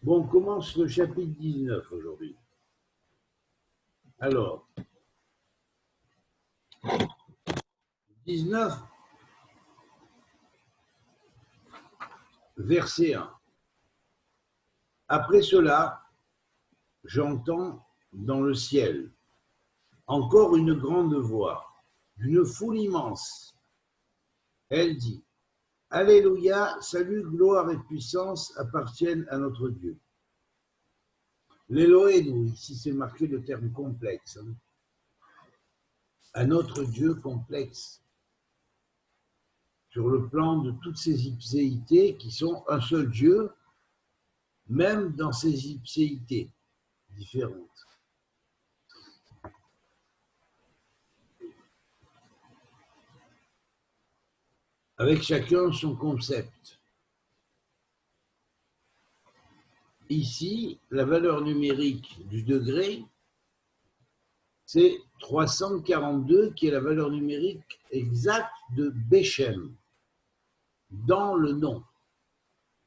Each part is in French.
Bon, on commence le chapitre 19 aujourd'hui. Alors, 19, verset 1. Après cela, j'entends dans le ciel encore une grande voix, d'une foule immense. Elle dit, Alléluia, salut, gloire et puissance appartiennent à notre Dieu. L'Élohim, ici c'est marqué le terme complexe, à notre Dieu complexe, sur le plan de toutes ces ipséités qui sont un seul Dieu, même dans ces ipséités différentes. Avec chacun son concept. Ici, la valeur numérique du degré, c'est 342, qui est la valeur numérique exacte de Béchem, dans le nom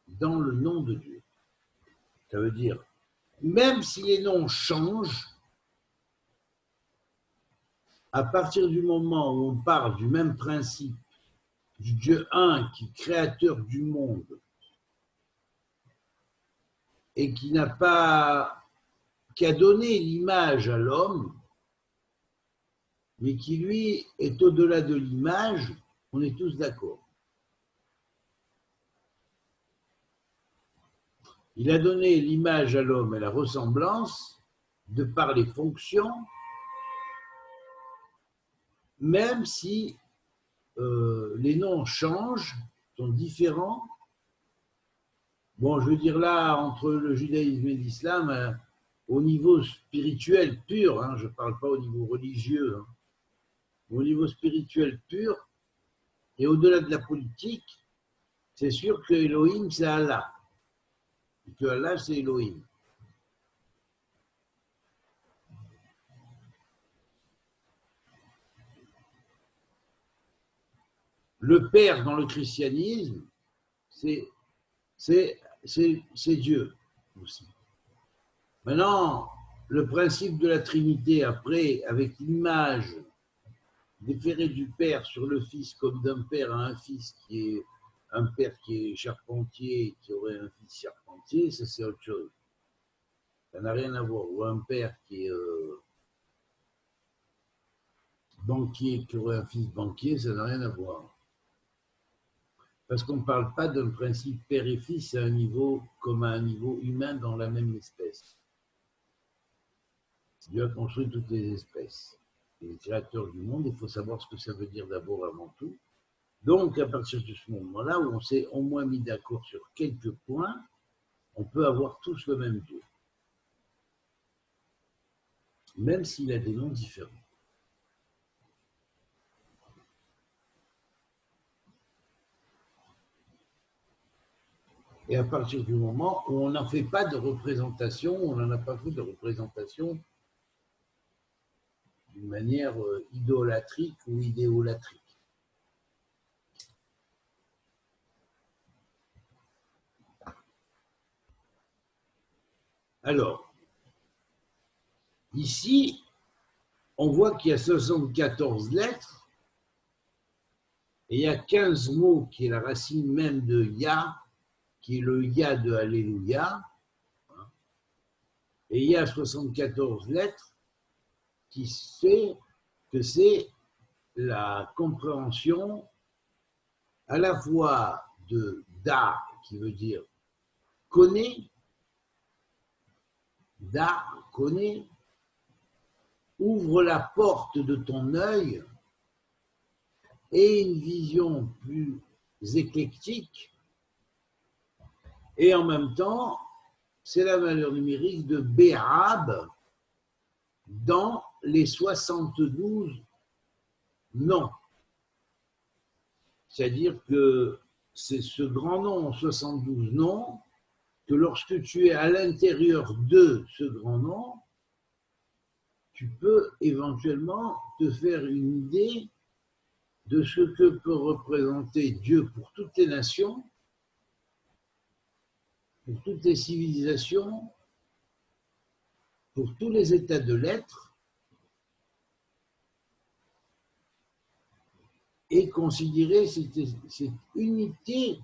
de Dieu. Ça veut dire, même si les noms changent, à partir du moment où on parle du même principe, du Dieu un qui est créateur du monde et qui a donné l'image à l'homme, mais qui lui est au-delà de l'image, on est tous d'accord. Il a donné l'image à l'homme et la ressemblance de par les fonctions, même si les noms changent, sont différents. Bon, je veux dire là, entre le judaïsme et l'islam, au niveau spirituel pur, je ne parle pas au niveau religieux, au niveau spirituel pur, et au-delà de la politique, c'est sûr que Elohim, c'est Allah. Et que Allah, c'est Elohim. Le Père dans le christianisme, c'est Dieu aussi. Maintenant, le principe de la Trinité, après, avec l'image déférée du Père sur le Fils comme d'un père à un fils qui est un père qui est charpentier, qui aurait un fils charpentier, ça c'est autre chose. Ça n'a rien à voir. Ou un père qui est banquier, qui aurait un fils banquier, ça n'a rien à voir. Parce qu'on ne parle pas d'un principe père et fils à un niveau comme à un niveau humain dans la même espèce. Dieu a construit toutes les espèces. Il est créateur du monde, il faut savoir ce que ça veut dire d'abord avant tout. Donc, à partir de ce moment-là, où on s'est au moins mis d'accord sur quelques points, on peut avoir tous le même Dieu. Même s'il a des noms différents. Et à partir du moment où on n'en fait pas de représentation, on n'en a pas fait de représentation d'une manière idolatrique ou idéolatrique. Alors, ici, on voit qu'il y a 74 lettres et il y a 15 mots qui est la racine même de Ya, qui est le Ya de Alléluia. Et il y a 74 lettres qui fait que c'est la compréhension à la fois de Da, qui veut dire connaît, Da, connaît, ouvre la porte de ton œil et une vision plus éclectique, et en même temps, c'est la valeur numérique de Béhab dans les 72 noms. C'est-à-dire que c'est ce grand nom, 72 noms, que lorsque tu es à l'intérieur de ce grand nom, tu peux éventuellement te faire une idée de ce que peut représenter Dieu pour toutes les nations pour toutes les civilisations, pour tous les états de l'être, et considérer cette unité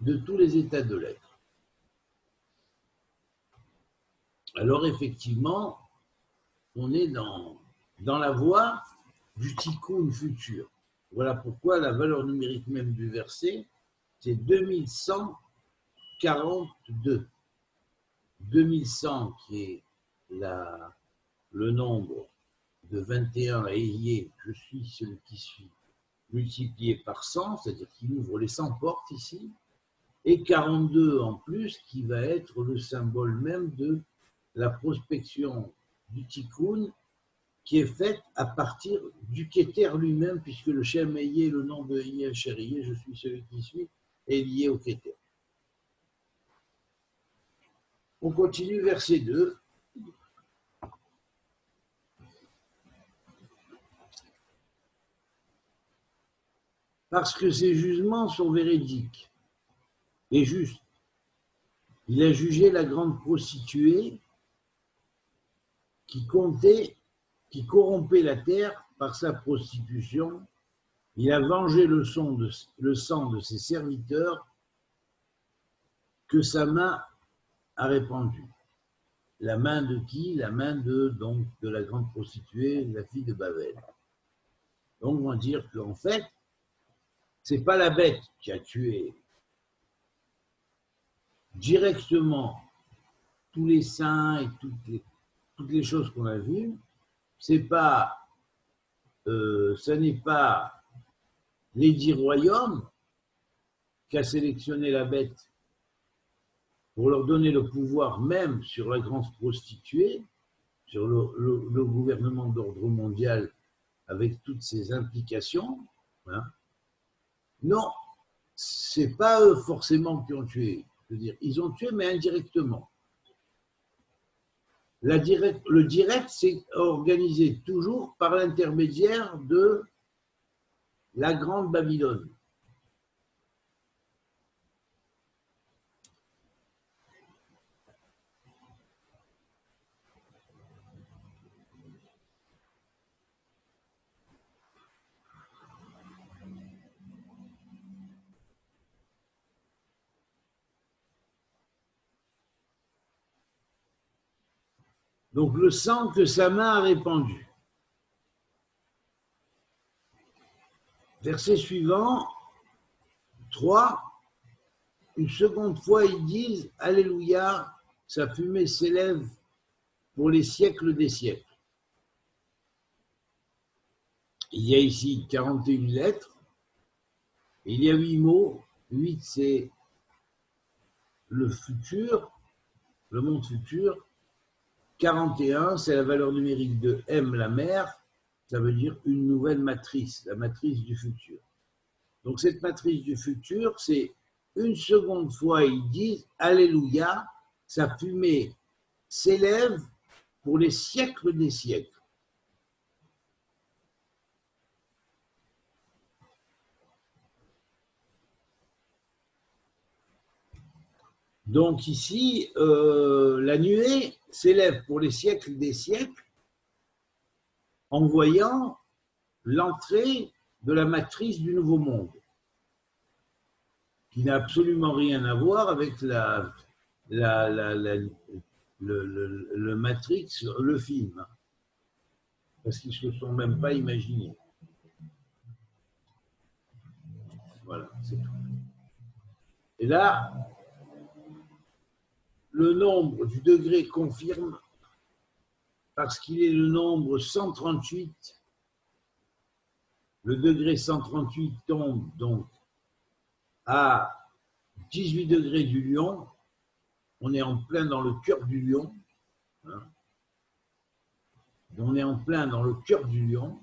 de tous les états de l'être. Alors effectivement, on est dans la voie du tikkun futur. Voilà pourquoi la valeur numérique même du verset, c'est 2142. 2100 qui est le nombre de 21 ayé, je suis celui qui suis, multiplié par 100, c'est-à-dire qu'il ouvre les 100 portes ici, et 42 en plus qui va être le symbole même de la prospection du tikkun qui est faite à partir du Keter lui-même, puisque le Shem Eyé, le nom de Eyé, Chérié, je suis celui qui suis, est lié au Keter. On continue, verset 2. Parce que ces jugements sont véridiques et justes. Il a jugé la grande prostituée qui corrompait la terre par sa prostitution. Il a vengé le sang de ses serviteurs que sa main a répandu. La main de qui? La main de la grande prostituée, la fille de Babel. Donc on va dire qu'en fait, c'est pas la bête qui a tué directement tous les saints et toutes les choses qu'on a vues. Ça n'est pas les 10 royaumes qui a sélectionné la bête pour leur donner le pouvoir même sur la grande prostituée, sur le gouvernement d'ordre mondial avec toutes ses implications. Hein. Non, c'est pas eux forcément qui ont tué. Je veux dire, ils ont tué, mais indirectement. Le direct, c'est organisé toujours par l'intermédiaire de la grande Babylone. Donc le sang que sa main a répandu. Verset suivant, 3. Une seconde fois, ils disent « Alléluia, sa fumée s'élève pour les siècles des siècles ». Il y a ici 41 lettres, il y a 8 mots. 8, c'est le futur, le monde futur. 41, c'est la valeur numérique de M, la mère, ça veut dire une nouvelle matrice, la matrice du futur. Donc cette matrice du futur, c'est une seconde fois, ils disent « Alléluia, sa fumée s'élève pour les siècles des siècles ». Donc ici, la nuée s'élève pour les siècles des siècles en voyant l'entrée de la matrice du nouveau monde, qui n'a absolument rien à voir avec le Matrix, le film, parce qu'ils ne se sont même pas imaginés. Voilà, c'est tout. Et là, le nombre du degré confirme, parce qu'il est le nombre 138. Le degré 138 tombe donc à 18 degrés du lion. On est en plein dans le cœur du lion. Hein. On est en plein dans le cœur du lion.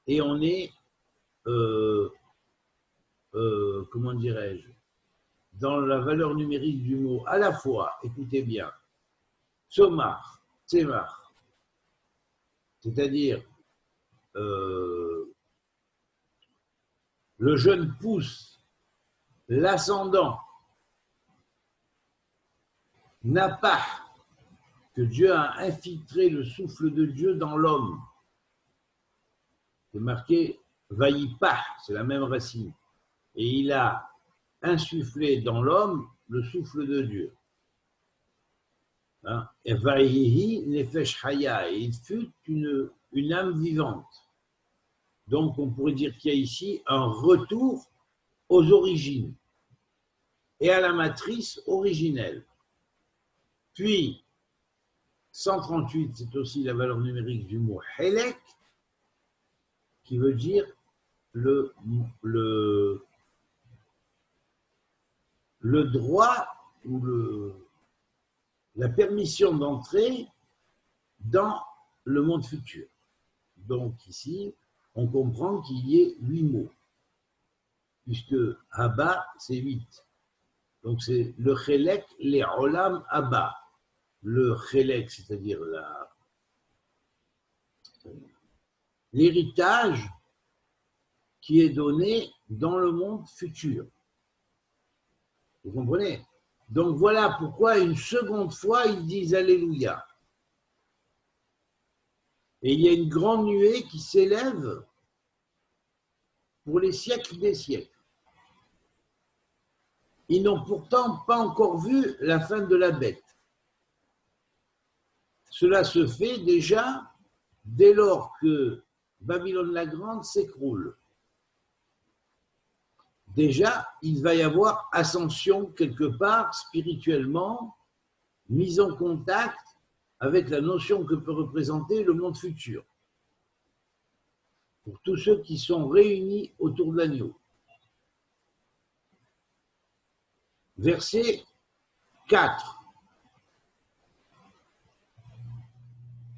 Et on est, comment dirais-je, dans la valeur numérique du mot à la fois, écoutez bien, Somar, Tsemar, c'est-à-dire le jeune pousse, l'ascendant, Napah, que Dieu a infiltré le souffle de Dieu dans l'homme. C'est marqué Vaïpah, c'est la même racine. Et il a insufflé dans l'homme le souffle de Dieu. Hein? Et Vaïhi nefesh haya, et il fut une âme vivante. Donc on pourrait dire qu'il y a ici un retour aux origines et à la matrice originelle. Puis, 138, c'est aussi la valeur numérique du mot Helek, qui veut dire le droit ou la permission d'entrer dans le monde futur. Donc ici, on comprend qu'il y ait 8 mots, puisque Abba, c'est 8. Donc c'est le Chelek, les Olam Abba. Le Chelek, c'est-à-dire l'héritage qui est donné dans le monde futur. Vous comprenez? Donc voilà pourquoi une seconde fois ils disent Alléluia. Et il y a une grande nuée qui s'élève pour les siècles des siècles. Ils n'ont pourtant pas encore vu la fin de la bête. Cela se fait déjà dès lors que Babylone la Grande s'écroule. Déjà, il va y avoir ascension quelque part spirituellement, mise en contact avec la notion que peut représenter le monde futur. Pour tous ceux qui sont réunis autour de l'agneau. Verset 4.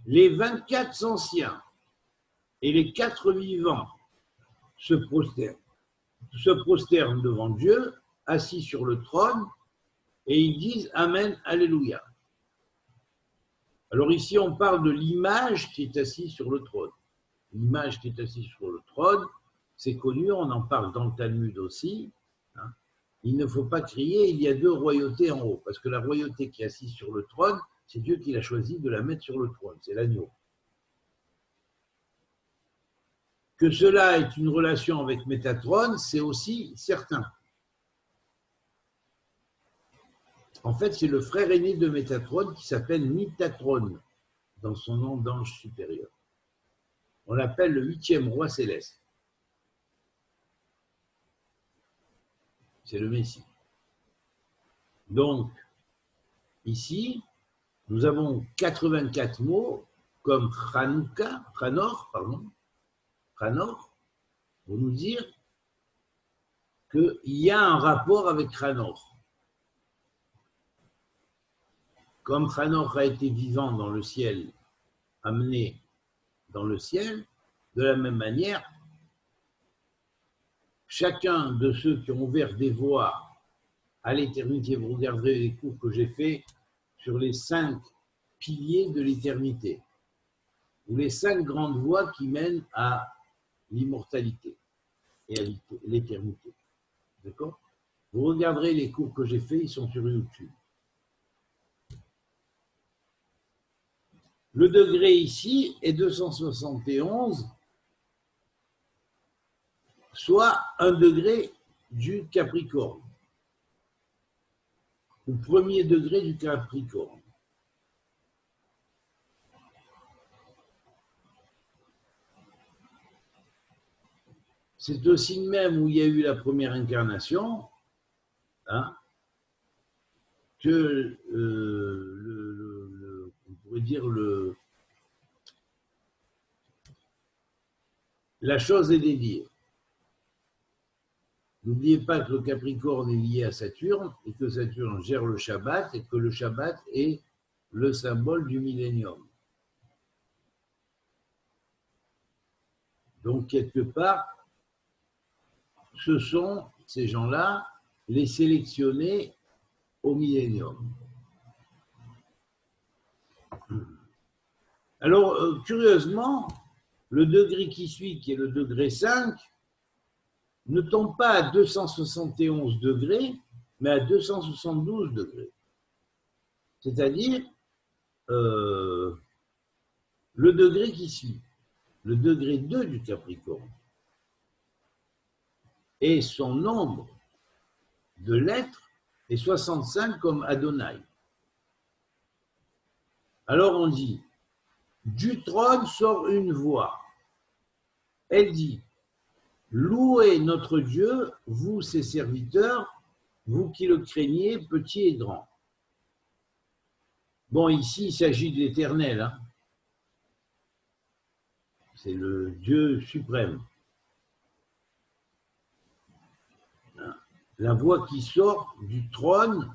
Les 24 anciens et les 4 vivants se prosternent devant Dieu, assis sur le trône, et ils disent Amen, Alléluia. Alors ici, on parle de l'image qui est assise sur le trône. L'image qui est assise sur le trône, c'est connu, on en parle dans le Talmud aussi. Hein. Il ne faut pas crier, il y a 2 royautés en haut, parce que la royauté qui est assise sur le trône, c'est Dieu qui l'a choisi de la mettre sur le trône, c'est l'agneau. Que cela ait une relation avec Métatron, c'est aussi certain. En fait, c'est le frère aîné de Métatron qui s'appelle Métatron, dans son nom d'ange supérieur. On l'appelle le 8e roi céleste. C'est le Messie. Donc, ici, nous avons 84 mots comme Chanor, pour nous dire qu'il y a un rapport avec Chanor. Comme Chanor a été vivant dans le ciel, amené dans le ciel, de la même manière, chacun de ceux qui ont ouvert des voies à l'éternité, vous regarderez les cours que j'ai faits sur les 5 piliers de l'éternité, ou les 5 grandes voies qui mènent à l'immortalité et à l'éternité. D'accord? Vous regarderez les cours que j'ai faits, ils sont sur YouTube. Le degré ici est 271, soit un degré du Capricorne, ou premier degré du Capricorne. C'est au signe même où il y a eu la première incarnation, hein, que on pourrait dire la chose est dédiée. N'oubliez pas que le Capricorne est lié à Saturne et que Saturne gère le Shabbat et que le Shabbat est le symbole du millénium. Donc, quelque part, ce sont ces gens-là les sélectionnés au millénium. Alors, curieusement, le degré qui suit, qui est le degré 5, ne tombe pas à 271 degrés, mais à 272 degrés. c'est-à-dire le degré qui suit, le degré 2 du Capricorne, et son nombre de lettres est 65 comme Adonai. Alors on dit, du trône sort une voix. Elle dit, louez notre Dieu, vous ses serviteurs, vous qui le craignez, petits et grands. Bon, ici, il s'agit de l'Éternel. Hein. C'est le Dieu suprême. La voix qui sort du trône,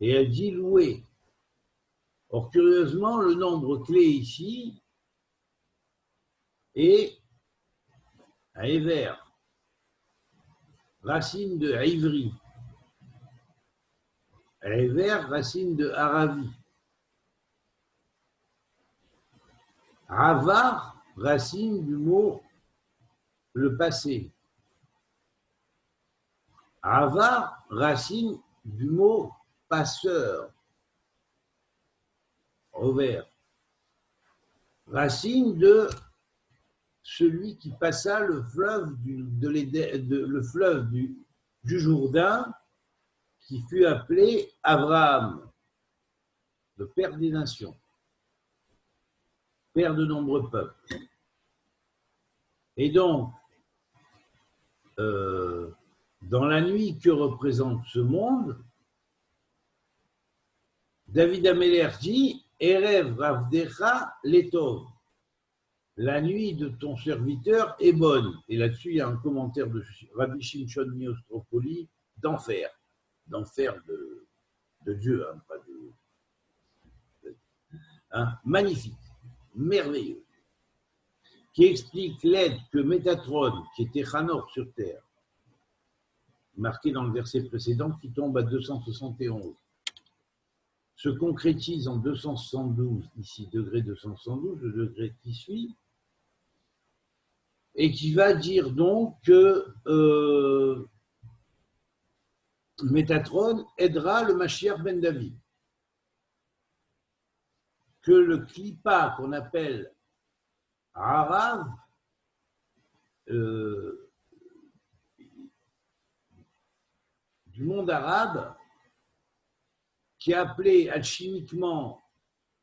et elle dit louer. Or, curieusement, le nombre clé ici est Aéver, racine de Ivri. Aéver, racine de Aravi. Ravar, racine du mot le passé. Ravar, racine du mot passeur. Rover. Racine de celui qui passa le fleuve du Jourdain, qui fut appelé Abraham, le père des nations, père de nombreux peuples. Et donc, dans la nuit que représente ce monde, David Améler dit Erev Ravdecha Letov. La nuit de ton serviteur est bonne. Et là-dessus, il y a un commentaire de Rabbi Shimshon Miostropoli d'enfer. D'enfer de Dieu, hein, pas de. Hein, magnifique, merveilleux. Qui explique l'aide que Métatron, qui était Hanor sur terre, marqué dans le verset précédent, qui tombe à 271, se concrétise en 272, ici degré 272, le degré qui suit, et qui va dire donc que Métatron aidera le Mashiach ben David. Que le Klippa qu'on appelle Arav, du monde arabe, qui a appelé alchimiquement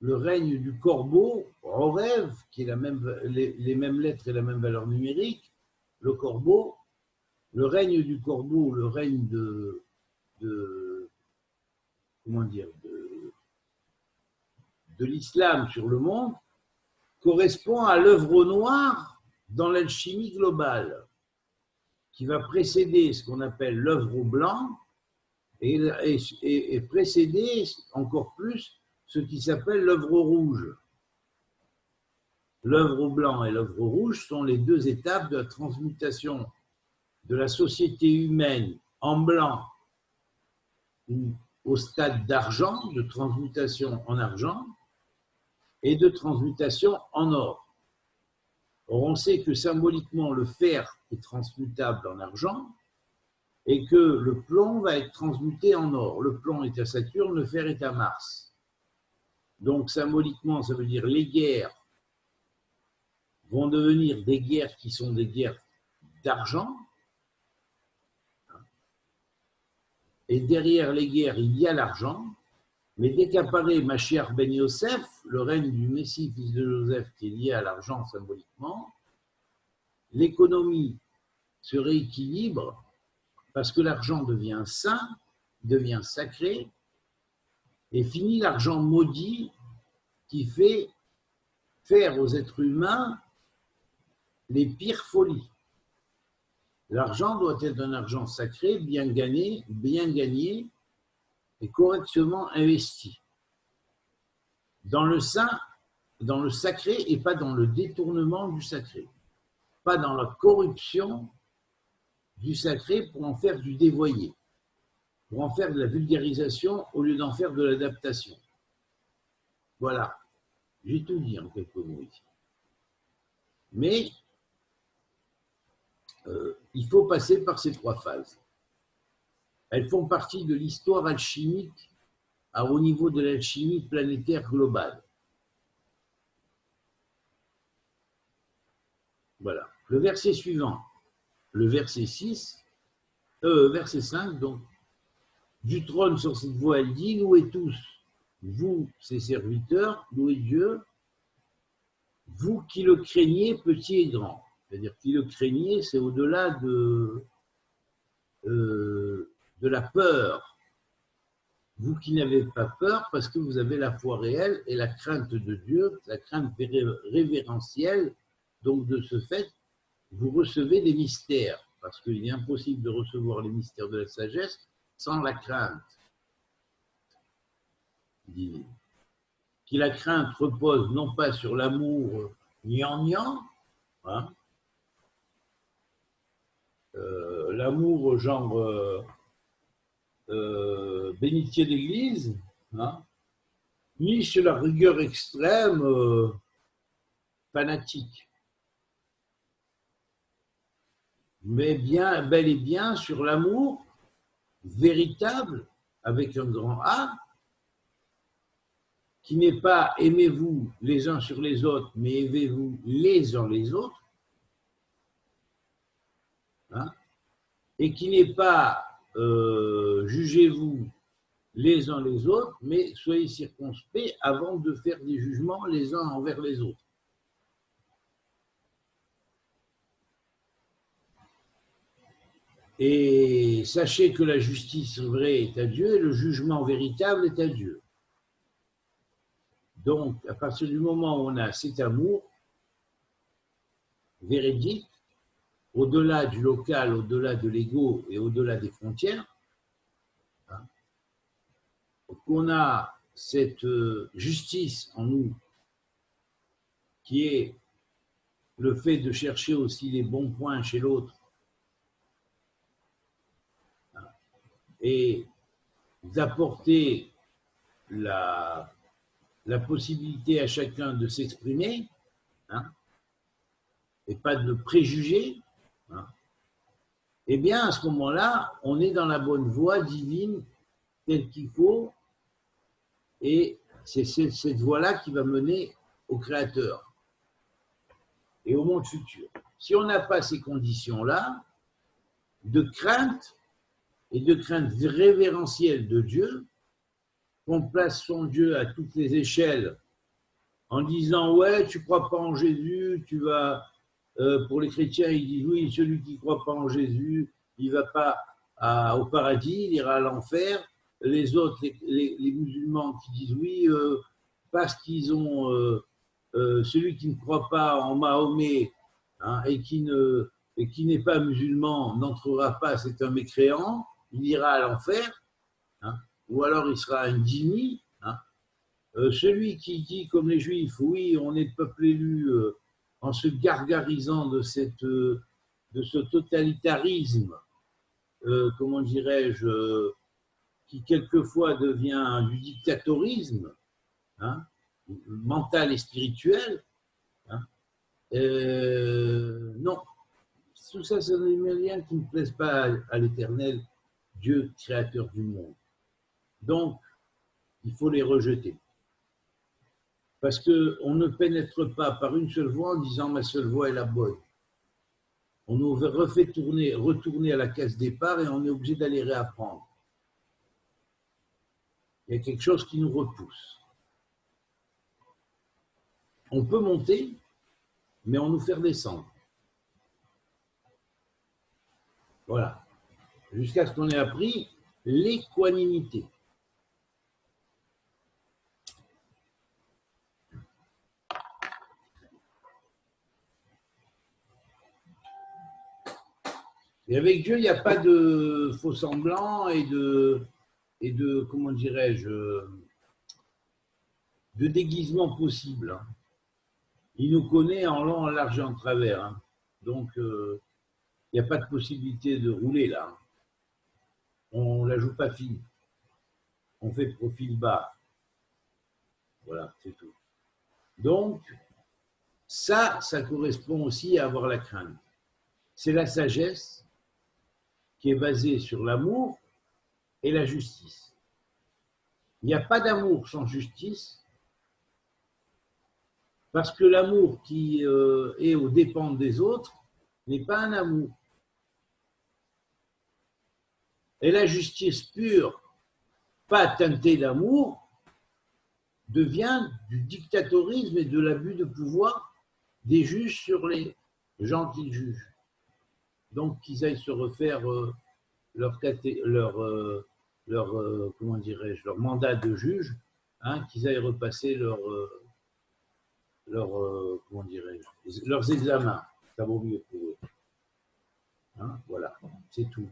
le règne du corbeau, Rorev, qui est les mêmes lettres et la même valeur numérique, le corbeau, le règne du corbeau, le règne de l'islam sur le monde, correspond à l'œuvre noire dans l'alchimie globale, qui va précéder ce qu'on appelle l'œuvre blanc et précéder encore plus ce qui s'appelle l'œuvre rouge. L'œuvre blanc et l'œuvre rouge sont les deux étapes de la transmutation de la société humaine en blanc ou au stade d'argent, de transmutation en argent, et de transmutation en or. Or, on sait que symboliquement, le fer est transmutable en argent et que le plomb va être transmuté en or. Le plomb est à Saturne, le fer est à Mars. Donc, symboliquement, ça veut dire les guerres vont devenir des guerres qui sont des guerres d'argent. Et derrière les guerres, il y a l'argent. Mais dès qu'apparaît Mashiach ben Yosef, le règne du Messie, fils de Joseph, qui est lié à l'argent symboliquement, l'économie se rééquilibre parce que l'argent devient saint, devient sacré, et finit l'argent maudit qui fait faire aux êtres humains les pires folies. L'argent doit être un argent sacré, bien gagné et correctement investi. Dans le saint, dans le sacré et pas dans le détournement du sacré. Pas dans la corruption du sacré pour en faire du dévoyé, pour en faire de la vulgarisation au lieu d'en faire de l'adaptation. Voilà, j'ai tout dit en quelques mots ici. Mais il faut passer par ces trois phases. Elles font partie de l'histoire alchimique au niveau de l'alchimie planétaire globale. Voilà. Le verset suivant, le verset 5, donc, du trône sur cette voie, elle dit, louez tous, vous, ses serviteurs, louez Dieu, vous qui le craignez, petit et grand. C'est-à-dire qui le craignez, c'est au-delà de la peur. Vous qui n'avez pas peur parce que vous avez la foi réelle et la crainte de Dieu, la crainte révérentielle. Donc, de ce fait, vous recevez des mystères, parce qu'il est impossible de recevoir les mystères de la sagesse sans la crainte divine. Qui la crainte repose non pas sur l'amour gnangnan, hein, l'amour genre bénitier d'église, hein, ni sur la rigueur extrême fanatique, mais bien, bel et bien sur l'amour véritable avec un grand A, qui n'est pas aimez-vous les uns sur les autres, mais aimez-vous les uns les autres, hein, et qui n'est pas jugez-vous les uns les autres, mais soyez circonspects avant de faire des jugements les uns envers les autres. Et sachez que la justice vraie est à Dieu et le jugement véritable est à Dieu. Donc, à partir du moment où on a cet amour véridique, au-delà du local, au-delà de l'ego et au-delà des frontières, hein, qu'on a cette justice en nous qui est le fait de chercher aussi les bons points chez l'autre, hein, et d'apporter la possibilité à chacun de s'exprimer, hein, et pas de préjuger, hein, eh bien, à ce moment-là, on est dans la bonne voie divine telle qu'il faut, et c'est cette voie-là qui va mener au Créateur et au monde futur. Si on n'a pas ces conditions-là, de crainte et de crainte révérentielle de Dieu, qu'on place son Dieu à toutes les échelles en disant « ouais, tu ne crois pas en Jésus, tu vas… » pour les chrétiens, ils disent « oui, celui qui ne croit pas en Jésus, il ne va pas au paradis, il ira à l'enfer. » Les autres, les musulmans qui disent « oui, parce qu'ils ont… celui qui ne croit pas en Mahomet, hein, et qui n'est pas musulman n'entrera pas, c'est un mécréant, il ira à l'enfer, hein, ou alors il sera un dhimmi. Hein. Celui qui dit, comme les Juifs, oui, on est peuple élu, en se gargarisant de ce totalitarisme, comment dirais-je, qui quelquefois devient du dictatorisme, hein, mental et spirituel, hein, non, tout ça, ce n'est rien qui ne plaise pas à l'Éternel, Dieu créateur du monde. Donc, il faut les rejeter. Parce qu'on ne pénètre pas par une seule voie en disant « ma seule voie est la bonne ». On nous refait retourner à la case départ et on est obligé d'aller réapprendre. Il y a quelque chose qui nous repousse. On peut monter, mais on nous fait descendre. Voilà. Jusqu'à ce qu'on ait appris l'équanimité. Et avec Dieu, il n'y a pas de faux semblant et de comment dirais-je, de déguisement possible. Hein. Il nous connaît en long, en large et en travers. Hein. Donc, il n'y a pas de possibilité de rouler là. On ne la joue pas fine. On fait profil bas. Voilà, c'est tout. Donc, ça correspond aussi à avoir la crainte. C'est la sagesse qui est basée sur l'amour et la justice. Il n'y a pas d'amour sans justice, parce que l'amour qui est aux dépens des autres n'est pas un amour. Et la justice pure, pas teintée d'amour, devient du dictatorisme et de l'abus de pouvoir des juges sur les gens qu'ils jugent. Donc qu'ils aillent se refaire comment dirais-je, leur mandat de juge, hein, qu'ils aillent repasser comment dirais-je, leurs examens. Ça vaut mieux pour eux. Hein, voilà, c'est tout.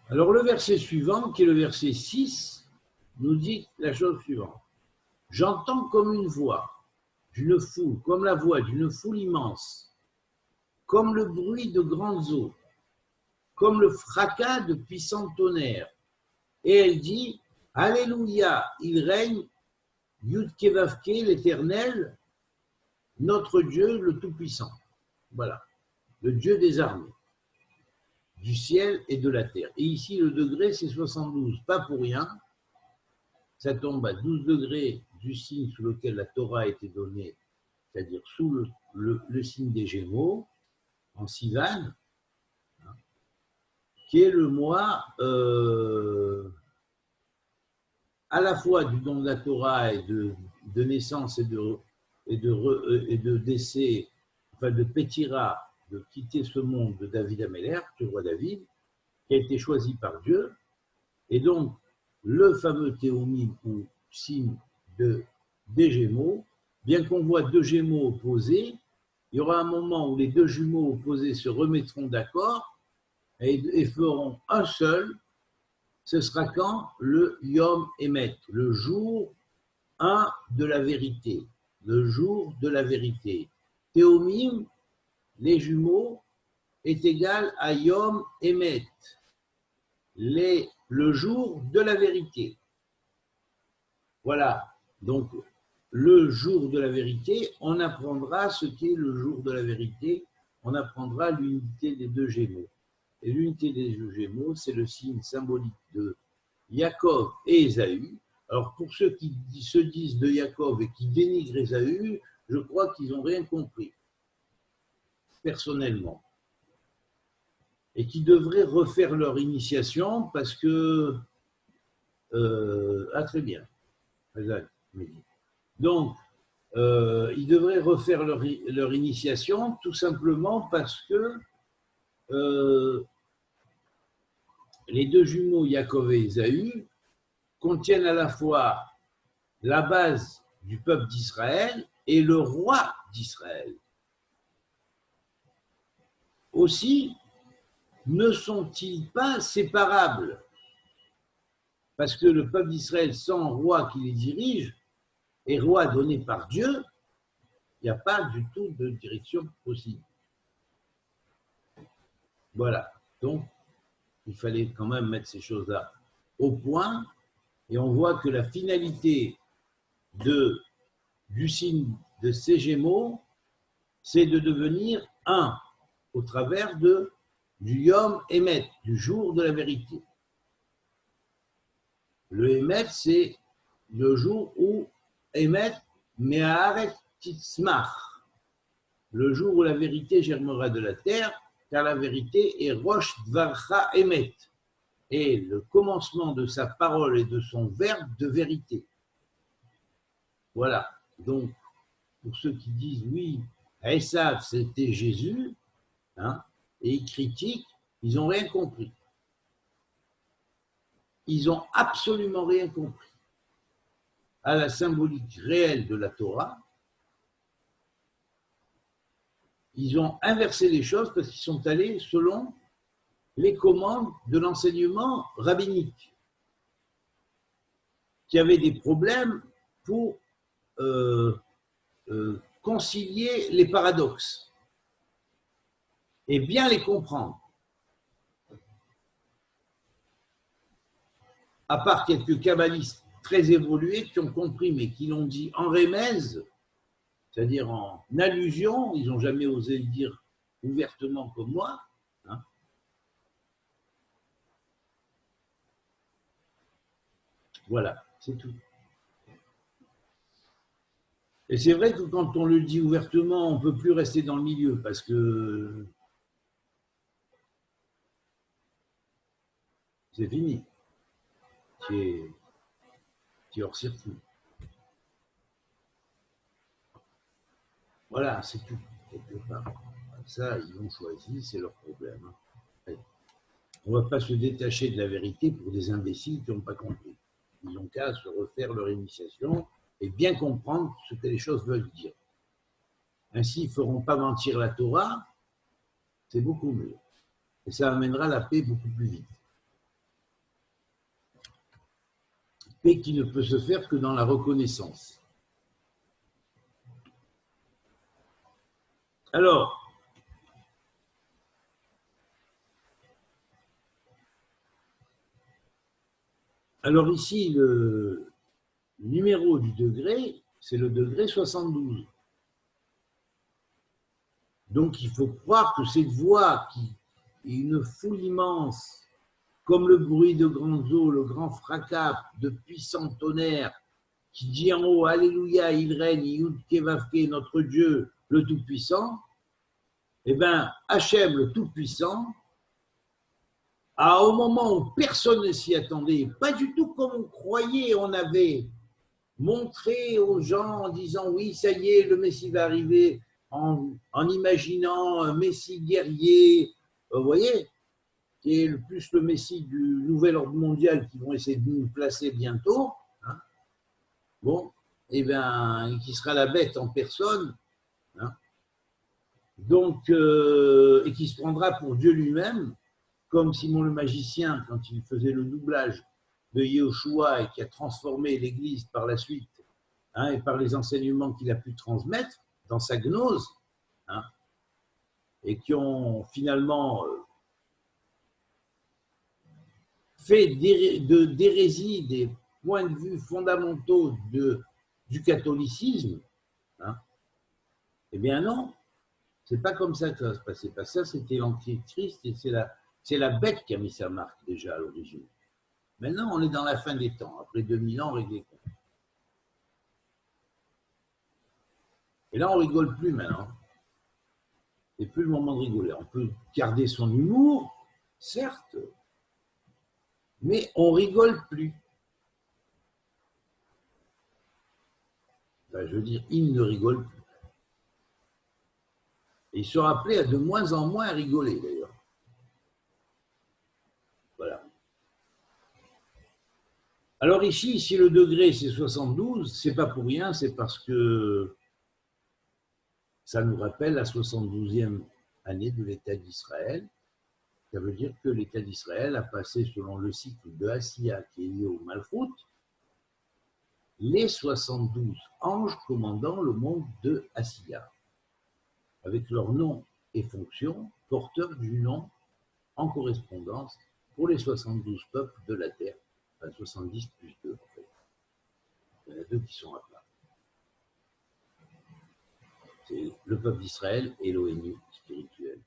Alors le verset suivant, qui est le verset 6, nous dit la chose suivante. J'entends comme une voix d'une foule, comme la voix d'une foule immense, comme le bruit de grandes eaux, comme le fracas de puissants tonnerres. Et elle dit, Alléluia, il règne, Yud-Kevavke, l'Éternel, notre Dieu, le Tout-Puissant. Voilà, le Dieu des armées, du ciel et de la terre. Et ici, le degré, c'est 72, pas pour rien. Ça tombe à 12 degrés du signe sous lequel la Torah a été donnée, c'est-à-dire sous le signe des Gémeaux, en Sivan, hein, qui est le mois à la fois du don de la Torah et de naissance et de décès, enfin de Pétira, de quitter ce monde de David Améler, du roi David, qui a été choisi par Dieu. Et donc, le fameux théomime ou signe des Gémeaux, bien qu'on voit deux Gémeaux opposés, il y aura un moment où les deux jumeaux opposés se remettront d'accord et feront un seul. Ce sera quand le Yom Emet, le jour 1 de la vérité, le jour de la vérité. Théomime, les jumeaux, est égal à Yom Emet, le jour de la vérité. Voilà, donc le jour de la vérité, on apprendra ce qu'est le jour de la vérité, on apprendra l'unité des deux Gémeaux. Et l'unité des deux Gémeaux, c'est le signe symbolique de Yaakov et Ésaü. Alors pour ceux qui se disent de Yaakov et qui dénigrent Ésaü, je crois qu'ils n'ont rien compris, personnellement. Et qui devraient refaire leur initiation parce que... très bien. Donc, ils devraient refaire leur initiation tout simplement parce que les deux jumeaux, Yaakov et Ésaü, contiennent à la fois la base du peuple d'Israël et le roi d'Israël. Aussi, ne sont-ils pas séparables? Parce que le peuple d'Israël, sans roi qui les dirige, et roi donné par Dieu, il n'y a pas du tout de direction possible. Voilà. Donc, il fallait quand même mettre ces choses-là au point. Et on voit que la finalité du signe de ces Gémeaux, c'est de devenir un au travers du Yom Emet, du jour de la vérité. Le Emet, c'est le jour où Emet me'aret titzmach, le jour où la vérité germera de la terre, car la vérité est Rosh Dvarcha Emet, et le commencement de sa parole et de son verbe de vérité. Voilà. Donc, pour ceux qui disent oui, Esav c'était Jésus, hein, et ils critiquent, ils n'ont rien compris. Ils n'ont absolument rien compris à la symbolique réelle de la Torah. Ils ont inversé les choses parce qu'ils sont allés selon les commandes de l'enseignement rabbinique, qui avait des problèmes pour concilier les paradoxes et bien les comprendre. À part quelques kabbalistes très évolués qui ont compris, mais qui l'ont dit en rémèse, c'est-à-dire en allusion, ils n'ont jamais osé le dire ouvertement comme moi, hein, Voilà, c'est tout. Et c'est vrai que quand on le dit ouvertement, on ne peut plus rester dans le milieu parce que c'est fini. Tu es hors circuit. Voilà, c'est tout, quelque part. Ça, ils l'ont choisi, c'est leur problème. On ne va pas se détacher de la vérité pour des imbéciles qui n'ont pas compris. Ils n'ont qu'à se refaire leur initiation et bien comprendre ce que les choses veulent dire. Ainsi, ils ne feront pas mentir la Torah, c'est beaucoup mieux. Et ça amènera la paix beaucoup plus vite. Paix qui ne peut se faire que dans la reconnaissance. Alors ici, le numéro du degré, c'est le degré 72. Donc il faut croire que cette voix qui est une foule immense, comme le bruit de grandes eaux, le grand fracas de puissants tonnerres, qui dit en haut, Alléluia, il règne, Yud-Ké Vav-Ké, notre Dieu, le Tout-Puissant, eh bien, Hachem, le Tout-Puissant, au moment où personne ne s'y attendait, pas du tout comme on croyait, on avait montré aux gens en disant, oui, ça y est, le Messie va arriver, en imaginant un Messie guerrier, vous voyez, qui est le plus le Messie du nouvel ordre mondial qui vont essayer de nous placer bientôt, hein. Bon, et bien, qui sera la bête en personne, hein. Donc, et qui se prendra pour Dieu lui-même, comme Simon le magicien, quand il faisait le doublage de Yeshua et qui a transformé l'Église par la suite, hein, et par les enseignements qu'il a pu transmettre dans sa gnose, hein, et qui ont finalement fait d'hérésie des points de vue fondamentaux du catholicisme, hein, eh bien non, c'est pas comme ça que ça va se passer. Parce que ça, c'était l'Antichrist et c'est la bête qui a mis sa marque déjà à l'origine. Maintenant, on est dans la fin des temps. Après 2000 ans, on règle les comptes. Et là, on rigole plus maintenant. C'est plus le moment de rigoler. On peut garder son humour, certes, mais on rigole plus. Enfin, je veux dire, il ne rigole plus. Et ils sont appelés à de moins en moins à rigoler, d'ailleurs. Voilà. Alors ici, si le degré c'est 72, c'est pas pour rien, c'est parce que ça nous rappelle la 72e année de l'État d'Israël. Ça veut dire que l'État d'Israël a passé, selon le cycle de Assia qui est lié au Malchout, les 72 anges commandant le monde de Assia, avec leur nom et fonction, porteurs du nom en correspondance pour les 72 peuples de la terre, enfin 70 plus 2 en fait. Il y en a 2 qui sont à plat. C'est le peuple d'Israël et l'ONU spirituelle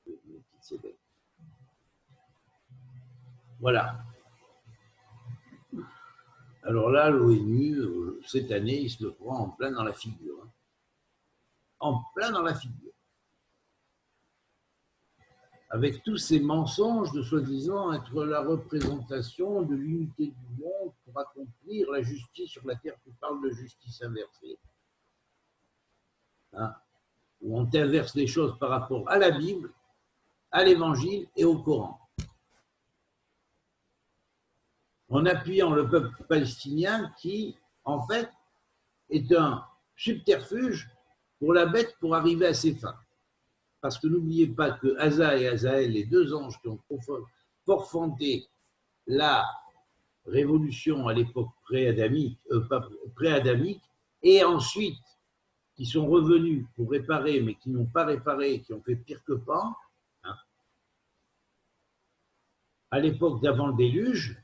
de Melchizedek. Voilà. Alors là, l'ONU, cette année, il se le prend en plein dans la figure. Hein. En plein dans la figure. Avec tous ces mensonges de soi-disant être la représentation de l'unité du monde pour accomplir la justice sur la terre, qui parle de justice inversée. Hein, où on inverse les choses par rapport à la Bible, à l'Évangile et au Coran. En appuyant le peuple palestinien qui, en fait, est un subterfuge pour la bête pour arriver à ses fins. Parce que n'oubliez pas que Asa et Azaël, les 2 anges qui ont forfanté la révolution à l'époque pré-adamique, et ensuite qui sont revenus pour réparer, mais qui n'ont pas réparé, qui ont fait pire que Pan, hein, à l'époque d'avant le déluge,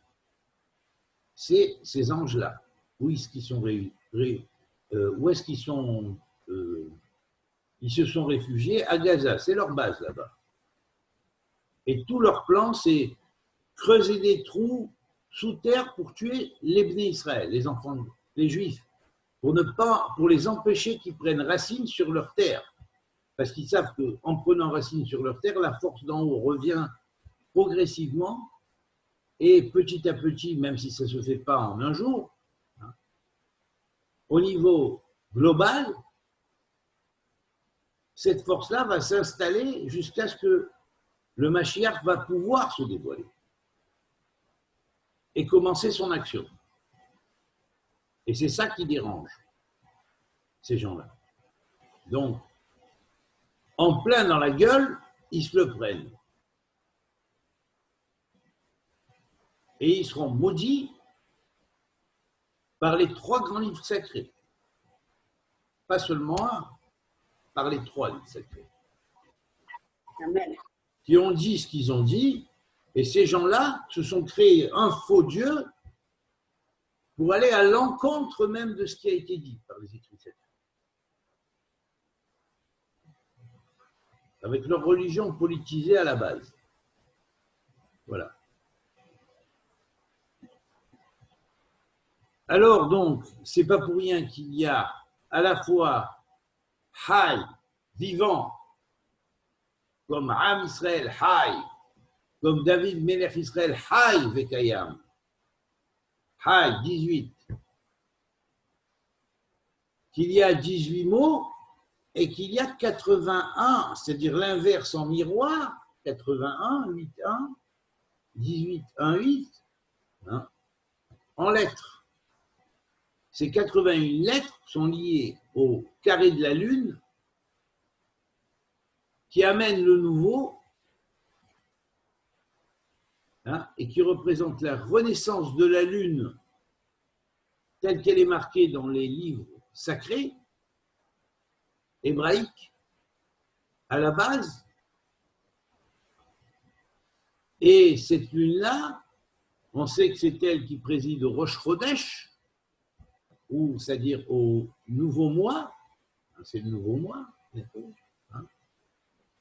c'est ces anges-là. Où est-ce qu'ils sont où est-ce qu'ils sont ils se sont réfugiés à Gaza, c'est leur base là-bas. Et tout leur plan, c'est creuser des trous sous terre pour tuer les Bnei Israël, les enfants, les Juifs, pour les empêcher qu'ils prennent racine sur leur terre. Parce qu'ils savent qu'en prenant racine sur leur terre, la force d'en haut revient progressivement et petit à petit, même si ça ne se fait pas en un jour, hein, au niveau global, cette force-là va s'installer jusqu'à ce que le Mashiach va pouvoir se dévoiler et commencer son action. Et c'est ça qui dérange ces gens-là. Donc, en plein dans la gueule, ils se le prennent. Et ils seront maudits par les 3 grands livres sacrés. Pas seulement un, par les 3 livres sacrés. Amen. Qui ont dit ce qu'ils ont dit, et ces gens-là se sont créés un faux Dieu pour aller à l'encontre même de ce qui a été dit par les écrits sacrés. Avec leur religion politisée à la base. Voilà. Alors donc, c'est pas pour rien qu'il y a à la fois Hay, vivant, comme Am Israël, Hay, comme David Melech Israël, Hay Vekayam. Hay, 18. Qu'il y a 18 mots et qu'il y a 81, c'est-à-dire l'inverse en miroir, 81, 8, 1, 18, 1, 8, hein, en lettres. Ces 81 lettres sont liées au carré de la Lune qui amène le nouveau, hein, et qui représente la renaissance de la Lune telle qu'elle est marquée dans les livres sacrés, hébraïques, à la base. Et cette lune-là, on sait que c'est elle qui préside au Rosh Chodesh, ou c'est-à-dire au nouveau mois, c'est le nouveau mois, hein.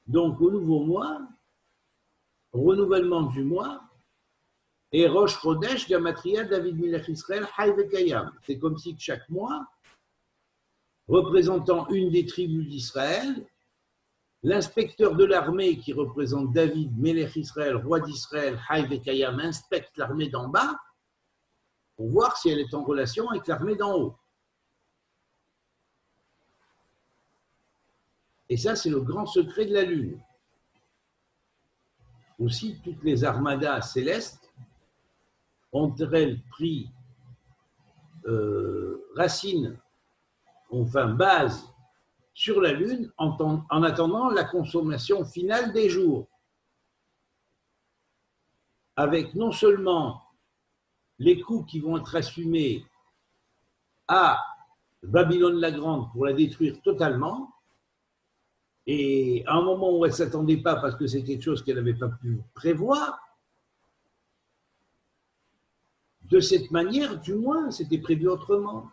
Donc au nouveau mois, renouvellement du mois, et Rosh Chodesh, Gamatria, David Melech Israël, Hay Vekayam. C'est comme si chaque mois, représentant une des tribus d'Israël, l'inspecteur de l'armée qui représente David Melech Israël, roi d'Israël, Hay Vekayam, inspecte l'armée d'en bas pour voir si elle est en relation avec l'armée d'en haut. Et ça, c'est le grand secret de la Lune. Aussi, toutes les armadas célestes ont-elles pris racine, enfin base, sur la Lune en attendant la consommation finale des jours. Avec non seulement les coups qui vont être assumés à Babylone la Grande pour la détruire totalement, et à un moment où elle ne s'attendait pas parce que c'est quelque chose qu'elle n'avait pas pu prévoir, de cette manière, du moins, c'était prévu autrement.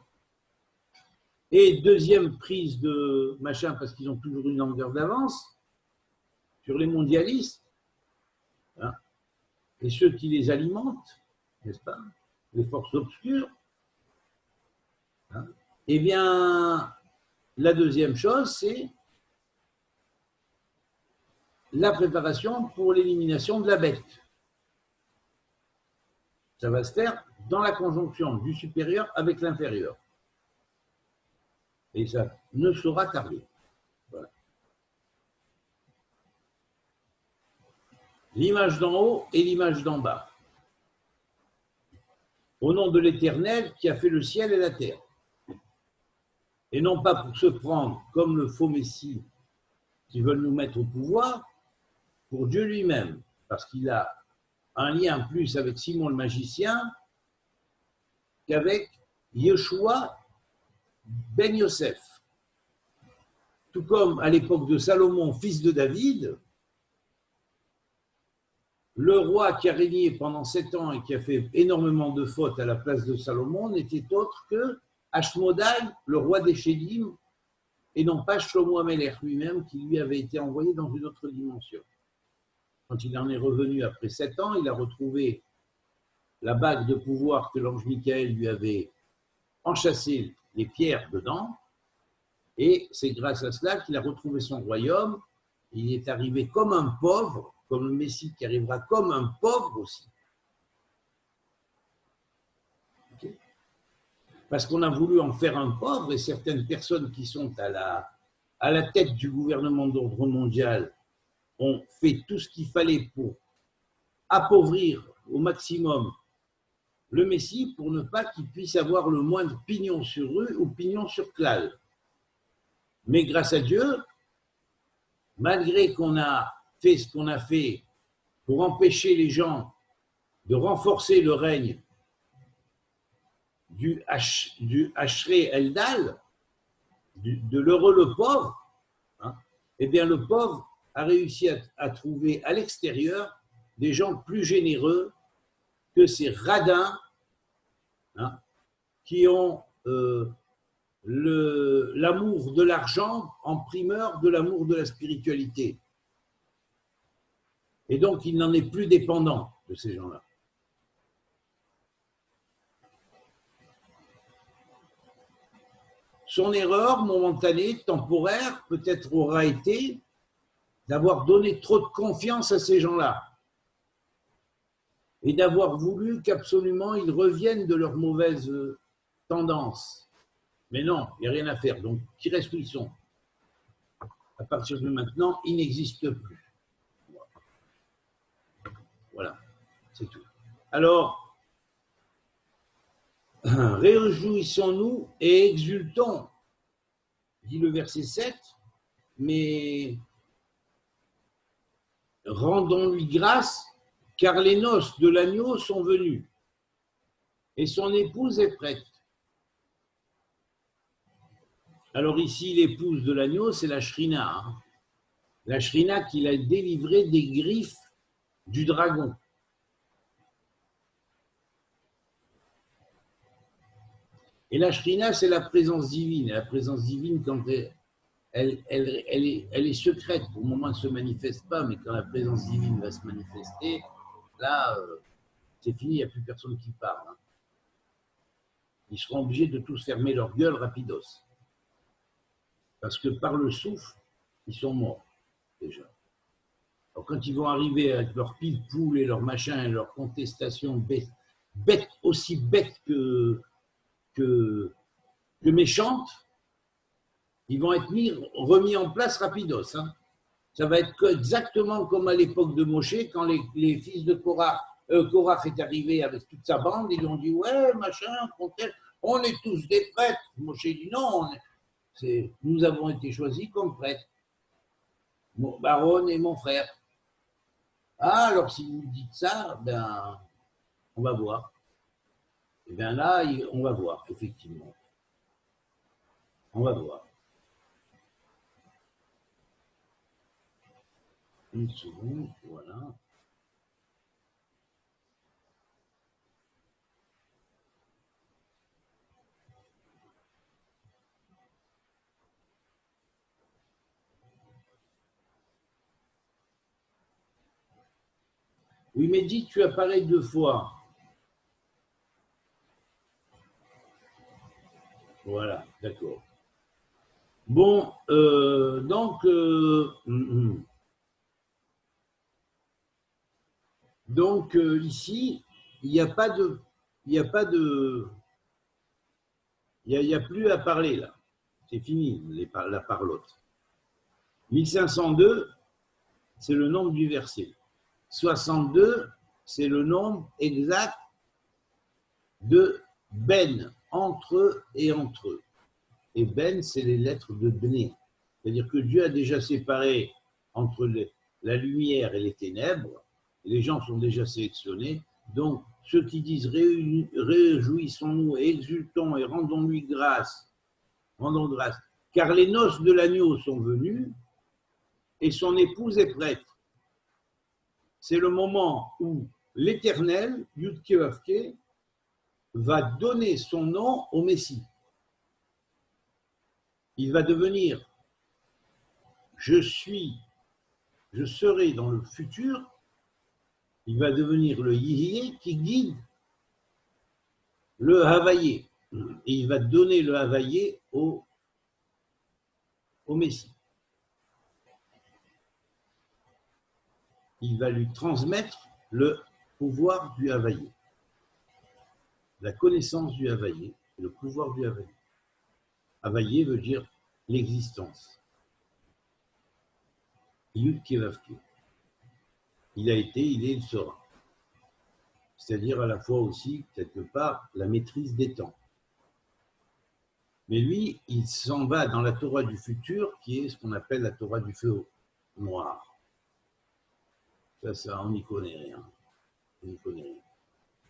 Et deuxième prise de machin, parce qu'ils ont toujours une longueur d'avance, sur les mondialistes, hein, et ceux qui les alimentent, n'est-ce pas, les forces obscures, hein, eh bien, la deuxième chose, c'est la préparation pour l'élimination de la bête. Ça va se faire dans la conjonction du supérieur avec l'inférieur. Et ça ne saura tarder. Voilà. L'image d'en haut et l'image d'en bas. Au nom de l'Éternel qui a fait le ciel et la terre. Et non pas pour se prendre comme le faux Messie qui veulent nous mettre au pouvoir, pour Dieu lui-même, parce qu'il a un lien plus avec Simon le magicien qu'avec Yeshua ben Yosef. Tout comme à l'époque de Salomon, fils de David, le roi qui a régné pendant 7 ans et qui a fait énormément de fautes à la place de Salomon n'était autre que Ashmodai, le roi des Chédim, et non pas Shlomo Amelech lui-même qui lui avait été envoyé dans une autre dimension. Quand il en est revenu après 7 ans, il a retrouvé la bague de pouvoir que l'ange Michael lui avait enchâssé les pierres dedans. Et c'est grâce à cela qu'il a retrouvé son royaume. Il est arrivé comme un pauvre, comme le Messie qui arrivera comme un pauvre aussi. Okay. Parce qu'on a voulu en faire un pauvre, et certaines personnes qui sont à la tête du gouvernement d'ordre mondial ont fait tout ce qu'il fallait pour appauvrir au maximum le Messie pour ne pas qu'il puisse avoir le moindre pignon sur rue ou pignon sur clalle. Mais grâce à Dieu, malgré qu'on a fait ce qu'on a fait pour empêcher les gens de renforcer le règne du Hachré Eldal, de l'heureux le pauvre, hein, eh bien le pauvre a réussi à trouver à l'extérieur des gens plus généreux que ces radins, hein, qui ont l'amour de l'argent en primeur de l'amour de la spiritualité. Et donc, il n'en est plus dépendant de ces gens-là. Son erreur momentanée, temporaire, peut-être aura été d'avoir donné trop de confiance à ces gens-là et d'avoir voulu qu'absolument ils reviennent de leur mauvaise tendance. Mais non, il n'y a rien à faire. Donc, qu'ils restent où ils sont. À partir de maintenant, ils n'existent plus. Voilà, c'est tout. Alors, réjouissons-nous et exultons, dit le verset 7, mais rendons-lui grâce, car les noces de l'agneau sont venues et son épouse est prête. Alors ici, l'épouse de l'agneau, c'est la Shrina. Hein. La Shrina qui l'a délivrée des griffes du dragon. Et la Shrina, c'est la présence divine. Et la présence divine, quand elle est secrète. Pour le moment, elle ne se manifeste pas, mais quand la présence divine va se manifester, là, c'est fini, il n'y a plus personne qui parle. Hein. Ils seront obligés de tous fermer leur gueule rapidos. Parce que par le souffle, ils sont morts, déjà. Alors, quand ils vont arriver avec leur pile-poule et leur machin, et leur contestation bête, aussi bête que méchante, ils vont être remis en place rapidos. Hein. Ça va être exactement comme à l'époque de Moshe, quand les fils de Korach est arrivé avec toute sa bande, ils ont dit, ouais, machin, on est tous des prêtres. Moshe dit, non, nous avons été choisis comme prêtres. Aaron et mon frère. Ah, alors si vous dites ça, ben, on va voir. Et bien là, on va voir, effectivement. On va voir. Une seconde, voilà. Oui, mais dis, tu apparais 2 fois. Voilà, d'accord. Bon, donc ici, il n'y a pas de, il n'y a pas de, il y a plus à parler là. C'est fini la parlotte. 1502, c'est le nombre du verset. 62, c'est le nombre exact de Ben, entre eux et entre eux. Et Ben, c'est les lettres de Bné. C'est-à-dire que Dieu a déjà séparé entre la lumière et les ténèbres. Les gens sont déjà sélectionnés. Donc, ceux qui disent réjouissons-nous et exultons et rendons-lui grâce, rendons grâce, car les noces de l'agneau sont venues et son épouse est prête. C'est le moment où l'Éternel, Yud-Ké Vav-Ké, va donner son nom au Messie. Il va devenir, je serai dans le futur, il va devenir le Yihye qui guide le Havaïe. Et il va donner le Havaïe au Messie. Il va lui transmettre le pouvoir du Havaïe, la connaissance du Havaïe, le pouvoir du Havaïe. Havaïe veut dire l'existence. Yud Kevavke. Il a été, il est, il sera. C'est-à-dire à la fois aussi, quelque part, la maîtrise des temps. Mais lui, il s'en va dans la Torah du futur, qui est ce qu'on appelle la Torah du feu noir. Ça, on n'y connaît rien. On n'y connaît rien.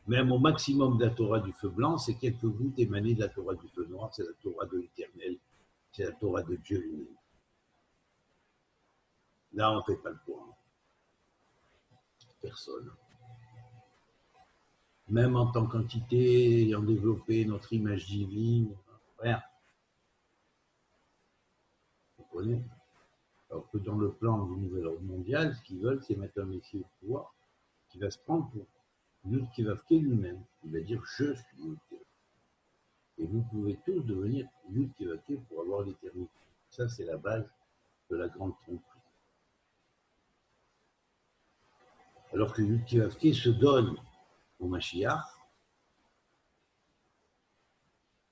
Même au maximum de la Torah du feu blanc, c'est quelques gouttes émanées de la Torah du feu noir, c'est la Torah de l'Éternel, c'est la Torah de Dieu lui-même. Là, on ne fait pas le point. Personne. Même en tant qu'entité, ayant développé notre image divine, rien. On connaît. Alors que dans le plan du nouvel ordre mondial, ce qu'ils veulent, c'est mettre un messie au pouvoir qui va se prendre pour Yud Kevavke lui-même. Il va dire je suis Yud Kevavke. Et vous pouvez tous devenir Yud Kevavke pour avoir l'éternité. Ça, c'est la base de la grande tromperie. Alors que Yud Kevavke se donne au Mashiach,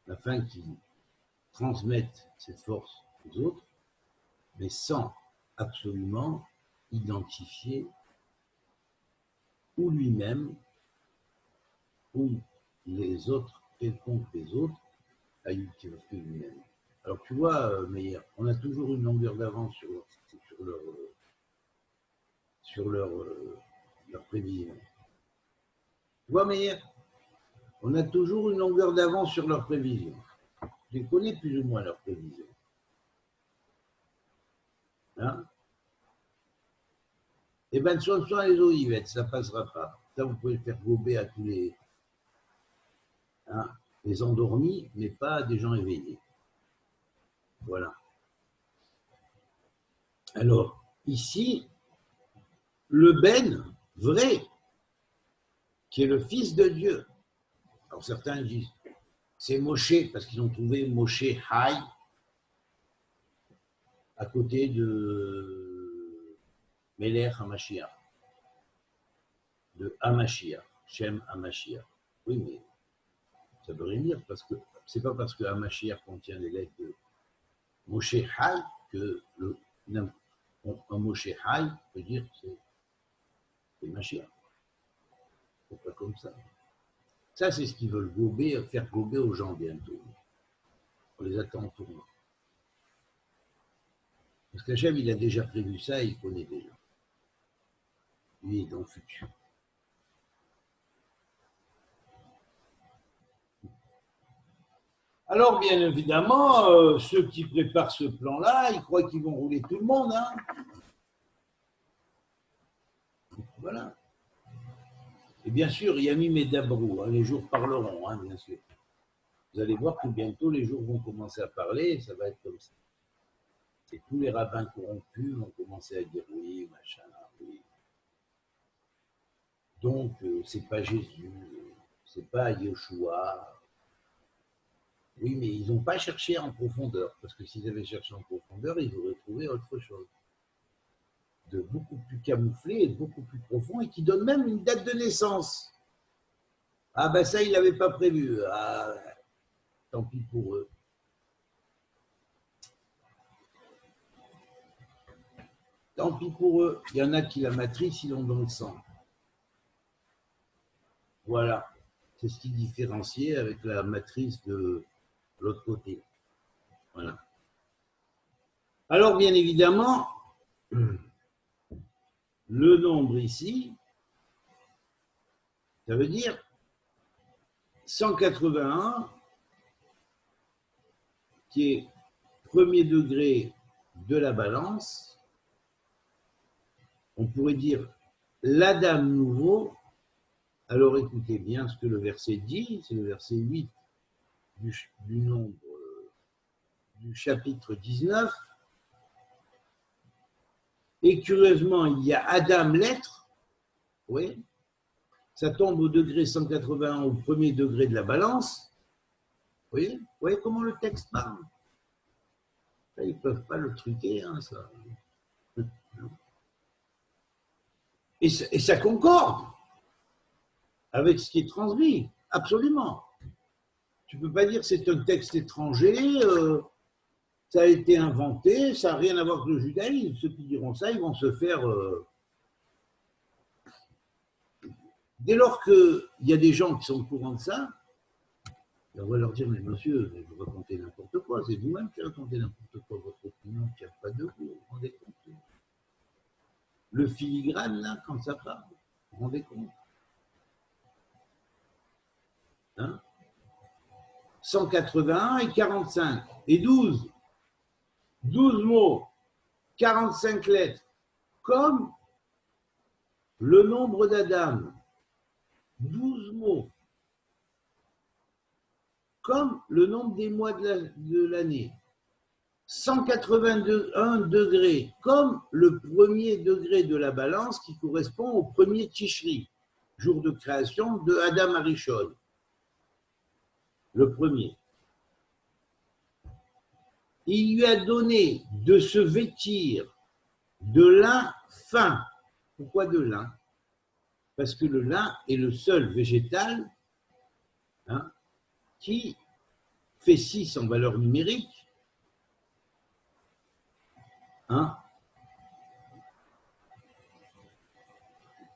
afin qu'il transmette cette force aux autres, mais sans absolument identifier ou lui-même ou les autres, quelconque des autres, à Yud Kevavke lui-même. Alors tu vois, Meir, on a toujours une longueur d'avance sur leur prévision. Tu vois, Meir, on a toujours une longueur d'avance sur leurs prévisions. Je connais plus ou moins leurs prévisions. Hein? Eh bien, sur les olivettes, ça ne passera pas. Ça, vous pouvez le faire gober à tous les endormis, mais pas à des gens éveillés. Voilà. Alors, ici, le Ben, vrai, qui est le Fils de Dieu. Alors, certains disent, c'est Moshe, parce qu'ils ont trouvé Moshe Haï à côté de Melech HaMashiach, de HaMashiach, Shem HaMashiach. Oui, mais ça veut rien dire, parce que c'est pas parce que HaMashiach contient les lettres de Moshe Haï que un Moshe Haï peut dire que c'est Mashiach. C'est pas comme ça. Ça, c'est ce qu'ils veulent gober, faire gober aux gens bientôt. On les attend au tournant. Parce qu'Hachem, il a déjà prévu ça, il connaît déjà. Lui, il est dans le futur. Alors, bien évidemment, ceux qui préparent ce plan-là, ils croient qu'ils vont rouler tout le monde. Hein. Voilà. Et bien sûr, Yamim et Dabrou, hein, les jours parleront, hein, bien sûr. Vous allez voir que bientôt, les jours vont commencer à parler, et ça va être comme ça. Et tous les rabbins corrompus vont commencer à dire oui, machin, oui. Donc, c'est pas Jésus, c'est pas Yeshua. Oui, mais ils n'ont pas cherché en profondeur, parce que s'ils avaient cherché en profondeur, ils auraient trouvé autre chose. De beaucoup plus camouflé et de beaucoup plus profond, et qui donne même une date de naissance. Ah ben ça, ils ne l'avaient pas prévu. Ah, tant pis pour eux. Tant pis pour eux. Il y en a qui la matrice, ils l'ont dans le sang. Voilà. C'est ce qui différencie avec la matrice de l'autre côté. Voilà. Alors, bien évidemment, le nombre ici, ça veut dire 181, qui est premier degré de la balance. On pourrait dire l'Adam nouveau. Alors écoutez bien ce que le verset dit, c'est le verset 8 du nombre du chapitre 19. Et curieusement, il y a Adam l'être, oui, ça tombe au degré 181, au premier degré de la balance. Vous voyez comment le texte parle? Là, ils ne peuvent pas le truquer, hein, ça. Et ça concorde avec ce qui est transmis, absolument. Tu ne peux pas dire que c'est un texte étranger, ça a été inventé, ça n'a rien à voir avec le judaïsme. Ceux qui diront ça, ils vont se faire... Dès lors qu'il y a des gens qui sont au courant de ça, on va leur dire, mais monsieur, vous racontez n'importe quoi, c'est vous-même qui racontez n'importe quoi, votre opinion ne tient pas debout, vous vous rendez compte? Le filigrane, là, quand ça part, vous vous rendez compte? Hein? 181 et 45, et 12. 12 mots, 45 lettres, comme le nombre d'Adam. 12 mots, comme le nombre des mois de l'année. 181 degrés, comme le premier degré de la balance qui correspond au premier Tishri, jour de création de Adam Arishon. Le premier. Il lui a donné de se vêtir de lin fin. Pourquoi de lin? Parce que le lin est le seul végétal qui fait 6 en valeur numérique.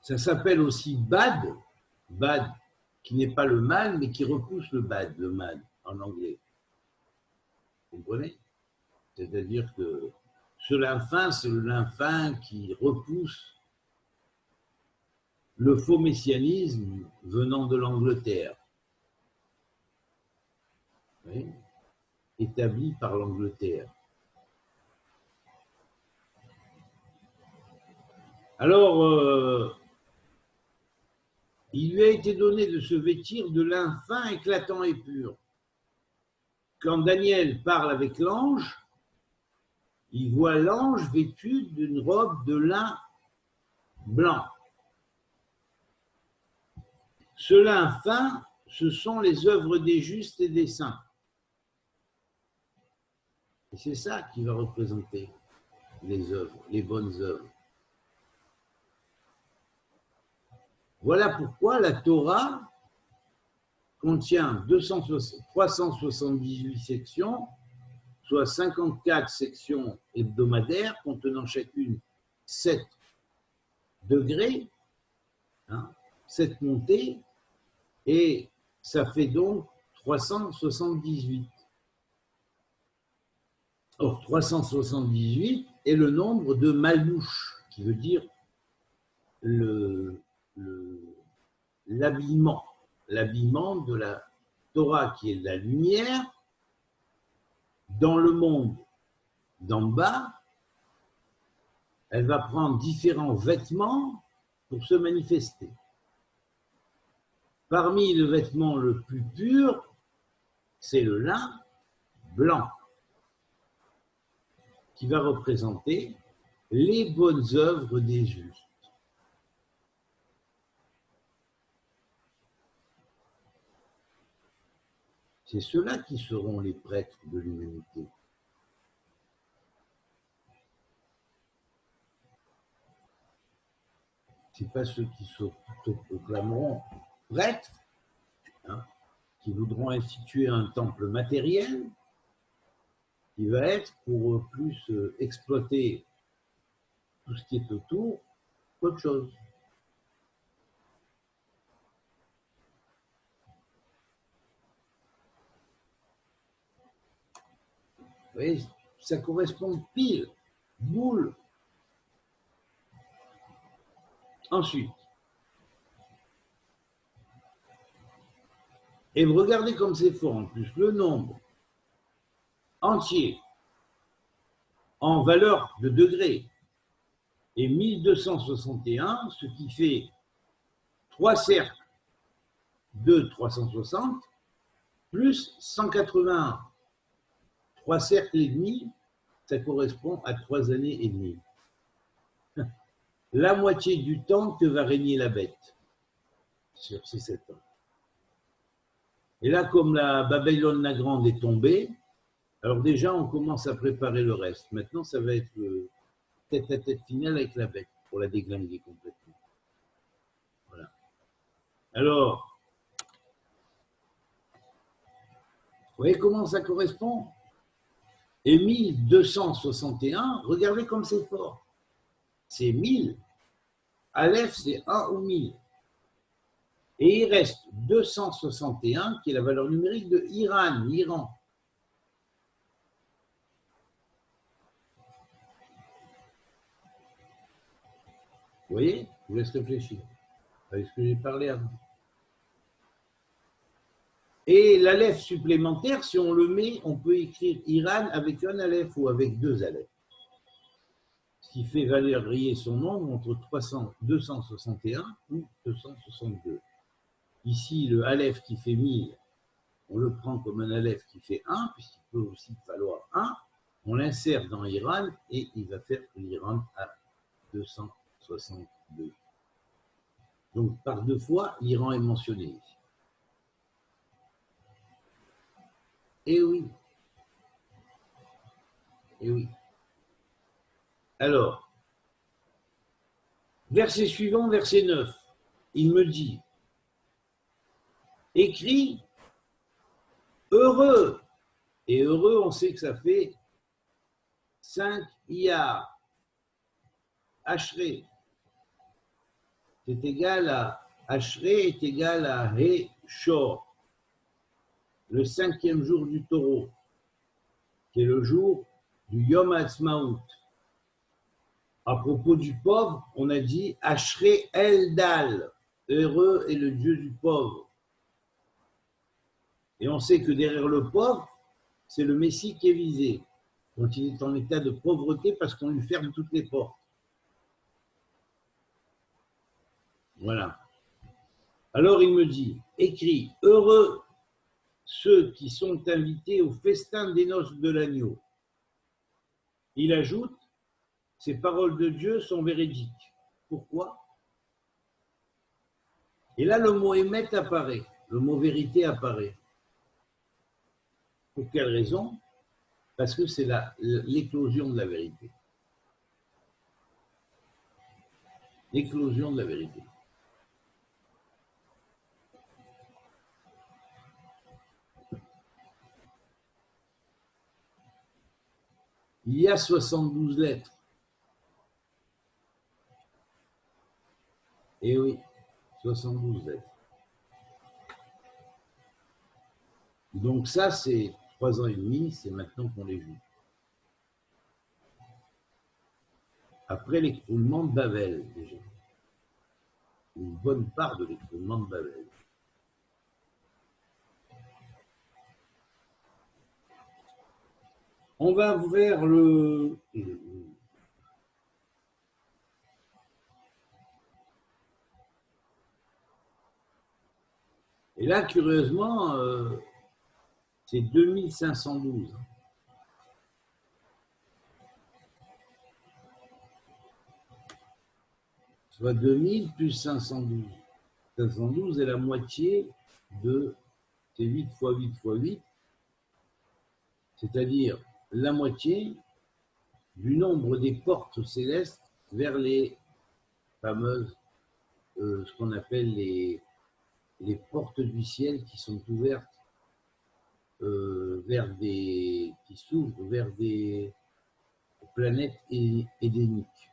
Ça s'appelle aussi bad, bad, qui n'est pas le mal, mais qui repousse le bad en anglais. Vous comprenez? C'est-à-dire que ce lin fin, c'est le lin fin qui repousse le faux messianisme venant de l'Angleterre, établi par l'Angleterre. Alors, il lui a été donné de se vêtir de lin fin, éclatant et pur. Quand Daniel parle avec l'ange, il voit l'ange vêtu d'une robe de lin blanc. Ce lin fin, ce sont les œuvres des justes et des saints. Et c'est ça qui va représenter les œuvres, les bonnes œuvres. Voilà pourquoi la Torah contient 378 sections, soit 54 sections hebdomadaires contenant chacune 7 degrés, 7 montées, et ça fait donc 378. Or, 378 est le nombre de malbouches, qui veut dire l'habillement de la Torah, qui est la lumière, dans le monde d'en bas. Elle va prendre différents vêtements pour se manifester. Parmi le vêtement le plus pur, c'est le lin blanc, qui va représenter les bonnes œuvres des justes. C'est ceux-là qui seront les prêtres de l'humanité. Ce n'est pas ceux qui s'autoproclameront prêtres, qui voudront instituer un temple matériel, qui va être pour plus exploiter tout ce qui est autour qu'autre chose. Vous voyez, ça correspond pile, boule. Ensuite, et vous regardez comme c'est fort en plus, le nombre entier en valeur de degrés est 1261, ce qui fait 3 cercles de 360 plus 181. 3 cercles et demi, ça correspond à 3 années et demie. La moitié du temps que va régner la bête. sur ces 7 ans. Et là, comme la Babylone la Grande est tombée, alors déjà, on commence à préparer le reste. Maintenant, ça va être le tête-à-tête final avec la bête pour la déglinguer complètement. Voilà. Alors, vous voyez comment ça correspond? Et 1261, regardez comme c'est fort. C'est 1000. Aleph, c'est 1 ou 1000. Et il reste 261, qui est la valeur numérique de Iran, l'Iran. Vous voyez? Je vous laisse réfléchir avec ce que j'ai parlé avant. Et l'Aleph supplémentaire, si on le met, on peut écrire Iran avec un Aleph ou avec 2 Aleph. Ce qui fait varier son nombre entre 261 ou 262. Ici, le Aleph qui fait 1000, on le prend comme un Aleph qui fait 1, puisqu'il peut aussi falloir 1. On l'insère dans Iran et il va faire l'Iran à 262. Donc, par 2 fois, l'Iran est mentionné ici. Eh oui. Eh oui. Alors, verset suivant, verset 9. Il me dit, écrit, heureux. Et heureux, on sait que ça fait 5 Iyar. Ashré. C'est égal à, Ashré est égal à He Shor, le 5e jour du taureau, qui est le jour du Yom Ha'atzmaut. À propos du pauvre, on a dit Ashré Eldal, heureux est le Dieu du pauvre. Et on sait que derrière le pauvre, c'est le Messie qui est visé. Donc il est en état de pauvreté parce qu'on lui ferme toutes les portes. Voilà. Alors il me dit, écris, heureux ceux qui sont invités au festin des noces de l'agneau. Il ajoute, ces paroles de Dieu sont véridiques. Pourquoi? Et là, le mot émet apparaît, le mot vérité apparaît. Pour quelle raison? Parce que c'est l'éclosion de la vérité. L'éclosion de la vérité. Il y a 72 lettres. Eh oui, 72 lettres. Donc ça, c'est 3 ans et demi, c'est maintenant qu'on les joue. Après l'écroulement de Babel, déjà. Une bonne part de l'écroulement de Babel. On va vers le... Et là, curieusement, c'est 2512. Soit 2000 plus 512. 512 est la moitié de... C'est 8 fois 8 fois 8. C'est-à-dire la moitié du nombre des portes célestes vers les fameuses, ce qu'on appelle les portes du ciel qui sont ouvertes qui s'ouvrent vers des planètes édéniques.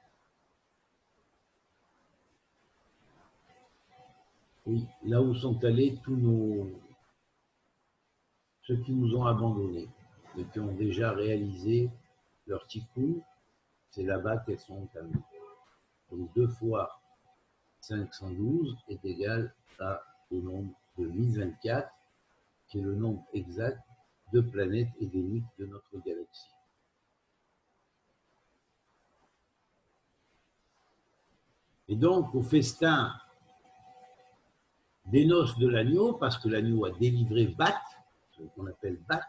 Oui, là où sont allés tous ceux qui nous ont abandonnés et qui ont déjà réalisé leur tikkun, c'est là-bas qu'elles sont entamées. Donc 2 fois 512 est égal au nombre de 1024, qui est le nombre exact de planètes édéniques de notre galaxie. Et donc, au festin des noces de l'agneau, parce que l'agneau a délivré Bat, ce qu'on appelle Bat.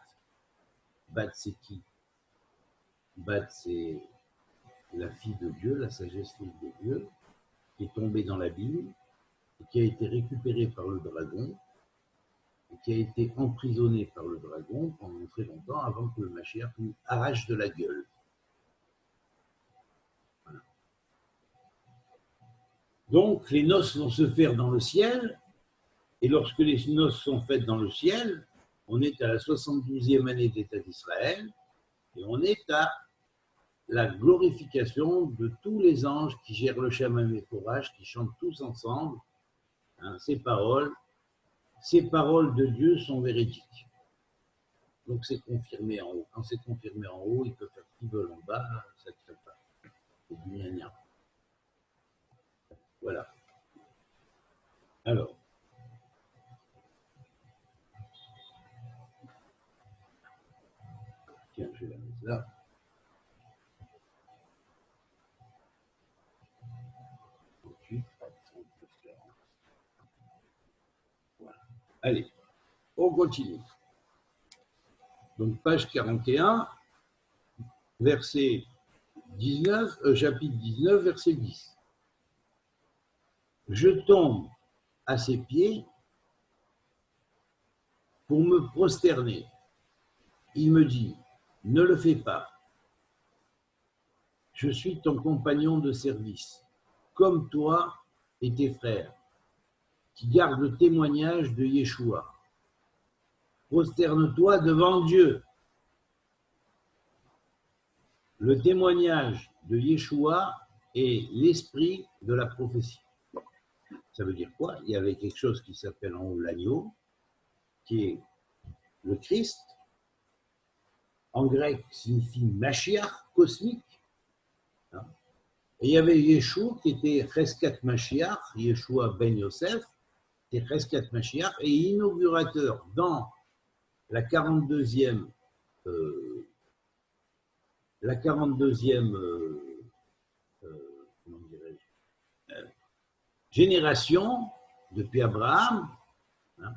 Bat, c'est qui? Bat, c'est la fille de Dieu, la sagesse fille de Dieu, qui est tombée dans l'abîme, et qui a été récupéré par le dragon, et qui a été emprisonné par le dragon pendant très longtemps avant que le Mashiach lui arrache de la gueule. Voilà. Donc, les noces vont se faire dans le ciel, et lorsque les noces sont faites dans le ciel, on est à la 72e année d'État d'Israël, et on est à la glorification de tous les anges qui gèrent le Shema Meforach, qui chantent tous ensemble, hein, ces paroles de Dieu sont véridiques. Donc c'est confirmé en haut. Quand c'est confirmé en haut, ils peuvent faire ce qu'ils veulent en bas, ça ne fait pas. C'est du gna-gna. Voilà. Alors. Tiens, je vais la mettre là. Voilà. Allez, on continue. Donc, page 41, verset 19, chapitre 19, verset 10. Je tombe à ses pieds pour me prosterner. Il me dit, ne le fais pas. Je suis ton compagnon de service, comme toi et tes frères, qui gardent le témoignage de Yeshua. Prosterne-toi devant Dieu. Le témoignage de Yeshua est l'esprit de la prophétie. Ça veut dire quoi? Il y avait quelque chose qui s'appelle en haut l'agneau, qui est le Christ. En grec, signifie Mashiach, cosmique. Et il y avait Yeshua qui était Cheskat Mashiach, Yeshua ben Yosef, qui était Cheskat Mashiach, et inaugurateur dans la 42e comment dirais-je, génération, depuis Abraham, hein,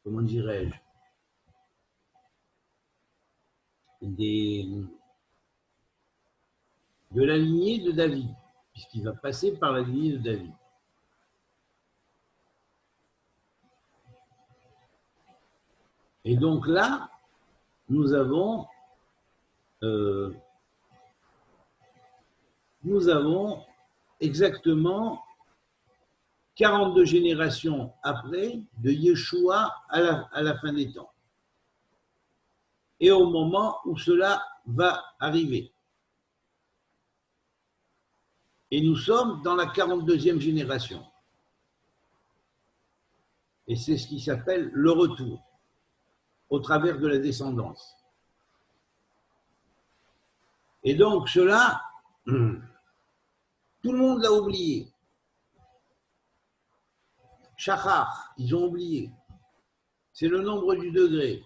comment dirais-je, de la lignée de David, puisqu'il va passer par la lignée de David. Et donc là, nous avons exactement 42 générations après de Yeshua à la fin des temps. Et au moment où cela va arriver. Et nous sommes dans la 42e génération. Et c'est ce qui s'appelle le retour, au travers de la descendance. Et donc cela, tout le monde l'a oublié. Shachar, ils ont oublié. C'est le nombre du degré.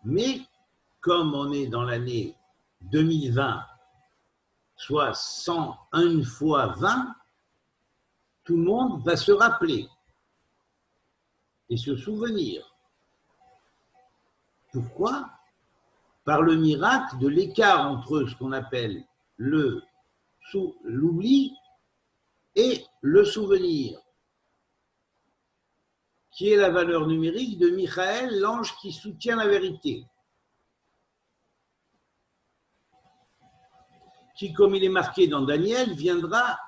Mais comme on est dans l'année 2020, soit 101 fois 20, tout le monde va se rappeler et se souvenir. Pourquoi? Par le miracle de l'écart entre ce qu'on appelle l'oubli et le souvenir, qui est la valeur numérique de Michael, l'ange qui soutient la vérité, qui, comme il est marqué dans Daniel, viendra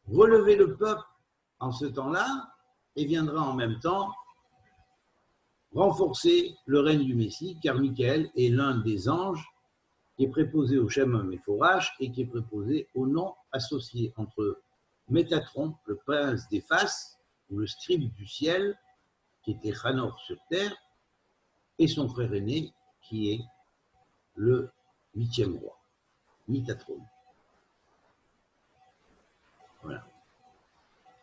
relever le peuple en ce temps-là et viendra en même temps renforcer le règne du Messie, car Michael est l'un des anges qui est préposé au Shema Meforach et qui est préposé au nom associé entre Métatron, le prince des faces, ou le scribe du ciel, qui était Hanor sur terre, et son frère aîné, qui est le 8e roi, Métatron. Voilà.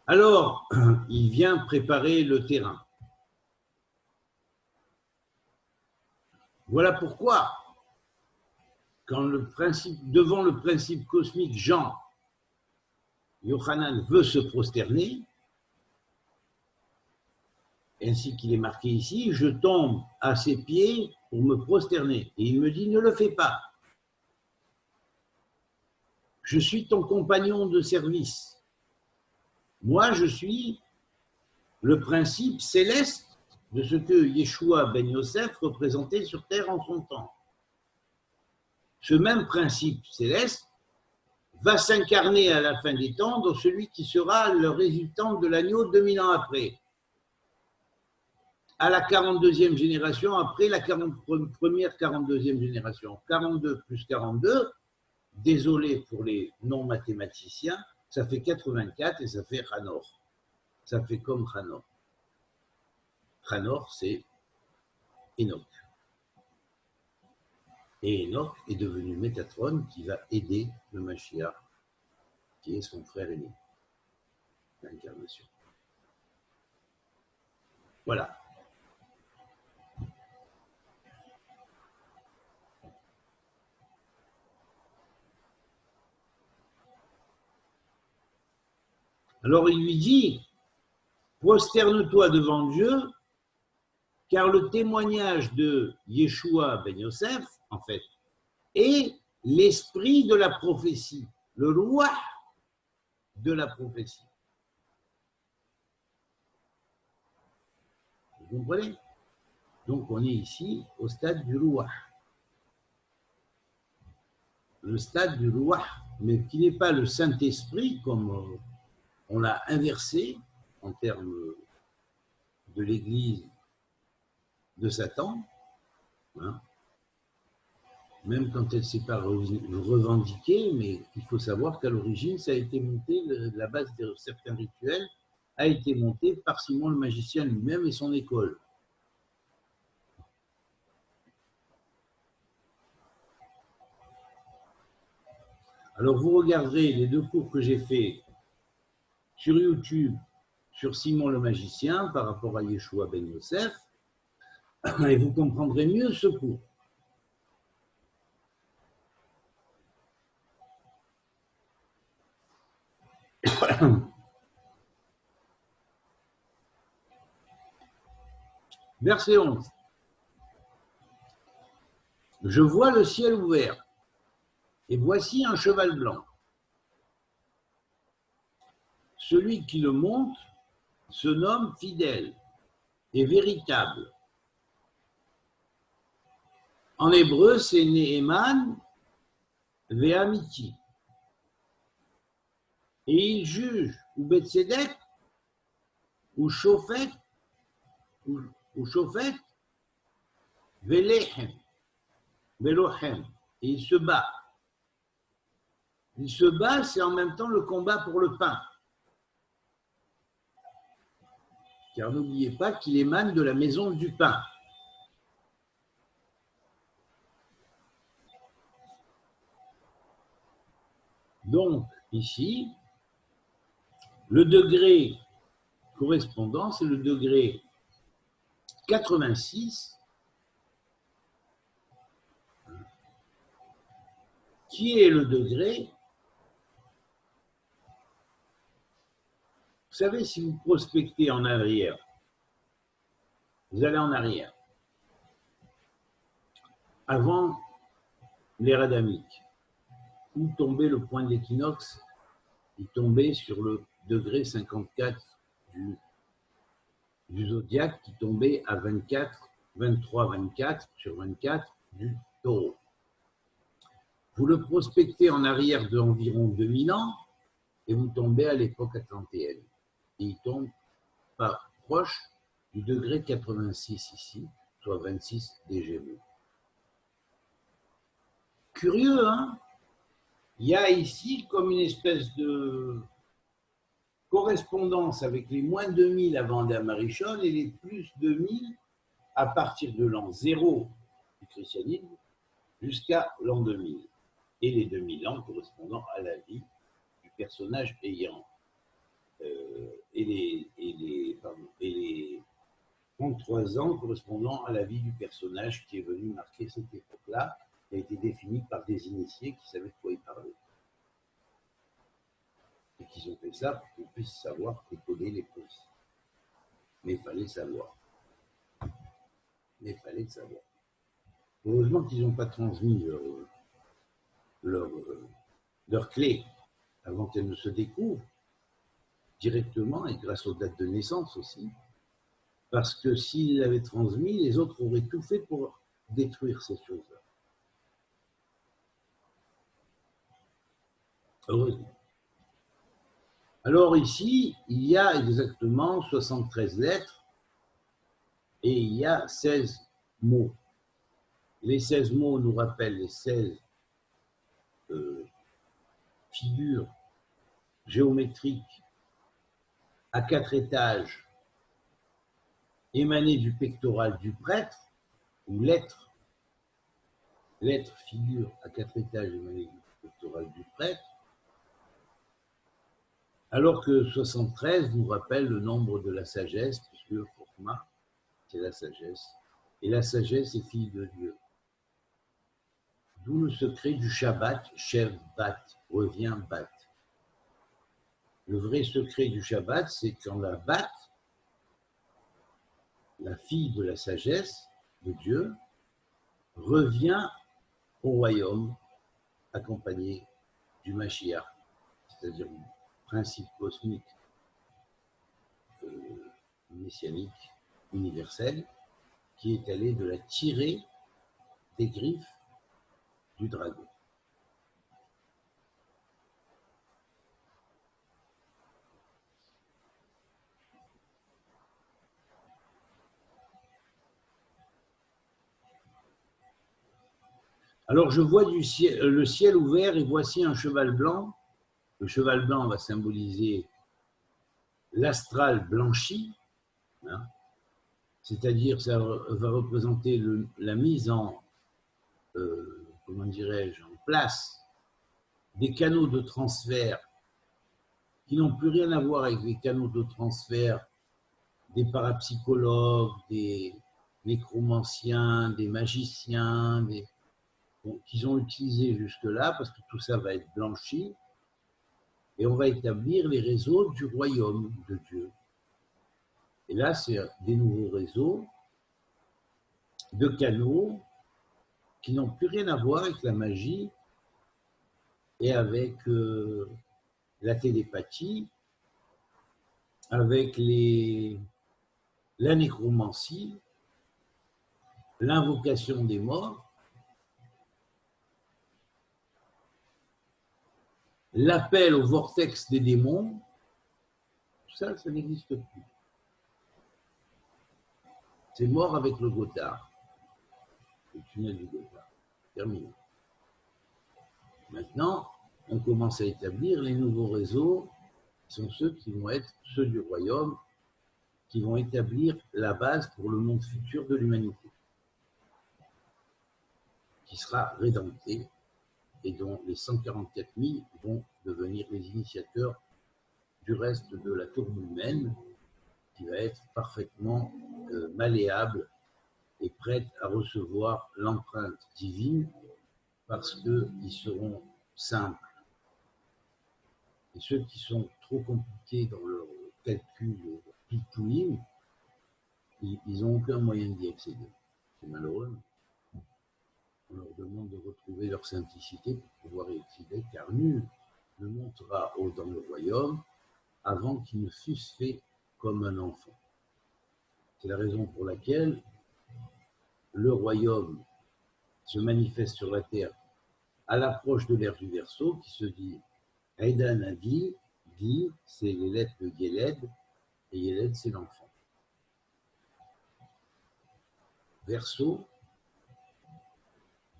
Alors, il vient préparer le terrain. Voilà pourquoi, quand devant le principe cosmique, Jean, Yochanan veut se prosterner, ainsi qu'il est marqué ici, je tombe à ses pieds pour me prosterner. Et il me dit, ne le fais pas. Je suis ton compagnon de service. Moi, je suis le principe céleste de ce que Yeshua ben Yosef représentait sur terre en son temps. Ce même principe céleste va s'incarner à la fin des temps dans celui qui sera le résultant de l'agneau 2000 ans après, à la 42e génération, après la première 42e génération. 42 plus 42, désolé pour les non-mathématiciens, ça fait 84 et ça fait Hanor. Ça fait comme Hanor. Hanor, c'est Enoch. Et Enoch est devenu Métatron qui va aider le Mashiach, qui est son frère aîné, l'incarnation. Voilà. Alors il lui dit, prosterne-toi devant Dieu, car le témoignage de Yeshua ben Yosef, en fait, est l'esprit de la prophétie, le roi de la prophétie. Vous comprenez? Donc on est ici au stade du roi. Le stade du roi, mais qui n'est pas le Saint-Esprit, comme on l'a inversé en termes de l'Église de Satan, hein, même quand elle ne s'est pas revendiquée, mais il faut savoir qu'à l'origine, ça a été monté, la base de certains rituels a été montée par Simon le magicien lui-même et son école. Alors vous regarderez les deux cours que j'ai faits sur YouTube, sur Simon le magicien par rapport à Yeshua ben Yosef, et vous comprendrez mieux ce cours. Verset 11. Je vois le ciel ouvert, et voici un cheval blanc. Celui qui le monte se nomme fidèle et véritable. En hébreu, c'est Neheman ve'amiti. Et il juge ou Betsedek, ou Shofet, ou Shofet, ve'lechem, ve'lochem. Et il se bat. Il se bat, c'est en même temps le combat pour le pain. Car n'oubliez pas qu'il émane de la maison du pain. Donc, ici, le degré correspondant, c'est le degré 86, qui est le degré, vous savez, si vous prospectez en arrière, vous allez en arrière, avant l'ère adamique, où tombait le point de l'équinoxe, il tombait sur le degré 54 du zodiaque, qui tombait à 24, 23, 24 sur 24 du taureau. Vous le prospectez en arrière d'environ 2000 ans et vous tombez à l'époque atlantéenne. Et il tombe pas proche du degré 86 ici, soit 26 des Gémeaux. Curieux, hein? Il y a ici comme une espèce de correspondance avec les moins 2000 avant Adam Arishon et les plus 2000 à partir de l'an 0 du christianisme jusqu'à l'an 2000. Et les 2000 ans correspondant à la vie du personnage ayant et les 33 ans correspondant à la vie du personnage qui est venu marquer cette époque-là, qui a été défini par des initiés qui savaient de quoi il parlait. Et qui ont fait ça pour qu'on puisse savoir décoder les poésies. Mais il fallait savoir. Mais il fallait le savoir. Heureusement qu'ils n'ont pas transmis leur clé avant qu'elle ne se découvre directement et grâce aux dates de naissance aussi. Parce que s'ils l'avaient transmis, les autres auraient tout fait pour détruire ces choses-là. Heureusement. Alors ici, il y a exactement 73 lettres et il y a 16 mots. Les 16 mots nous rappellent les 16 figures géométriques à 4 étages émanées du pectoral du prêtre, ou lettres, figures à 4 étages émanées du pectoral du prêtre, alors que 73 nous rappelle le nombre de la sagesse, puisque Chokma, c'est la sagesse, et la sagesse est fille de Dieu. D'où le secret du Shabbat, Shev Bat, revient Bat. Le vrai secret du Shabbat, c'est quand la Bat, la fille de la sagesse de Dieu, revient au royaume accompagnée du Mashiach, c'est-à-dire du principe cosmique messianique universel, qui est allé de la tirer des griffes du dragon. Alors je vois le ciel ouvert et voici un cheval blanc. Le cheval blanc va symboliser l'astral blanchi, hein, c'est-à-dire ça va représenter la mise en, comment dirais-je, en place des canaux de transfert qui n'ont plus rien à voir avec les canaux de transfert des parapsychologues, des nécromanciens, des magiciens, qu'ils ont utilisés jusque-là, parce que tout ça va être blanchi, et on va établir les réseaux du royaume de Dieu. Et là, c'est des nouveaux réseaux de canaux qui n'ont plus rien à voir avec la magie et avec la télépathie, avec la nécromancie, l'invocation des morts, l'appel au vortex des démons, tout ça, ça n'existe plus. C'est mort avec le Gothard, le tunnel du Gothard. Terminé. Maintenant, on commence à établir les nouveaux réseaux, qui sont ceux qui vont être ceux du royaume, qui vont établir la base pour le monde futur de l'humanité, qui sera rédempté et dont les 144 000 vont devenir les initiateurs du reste de la tourbe humaine, qui va être parfaitement malléable et prête à recevoir l'empreinte divine parce qu'ils seront simples. Et ceux qui sont trop compliqués dans leur calcul pitouim, ils n'ont aucun moyen d'y accéder. C'est malheureux. On leur demande de retrouver leur simplicité pour pouvoir y accéder, car nul ne montera dans le royaume avant qu'il ne fût fait comme un enfant. C'est la raison pour laquelle le royaume se manifeste sur la terre à l'approche de l'ère du Verseau, qui se dit Aidan a dit, c'est les lettres de Yéled, et Yéled, c'est l'enfant. Verseau,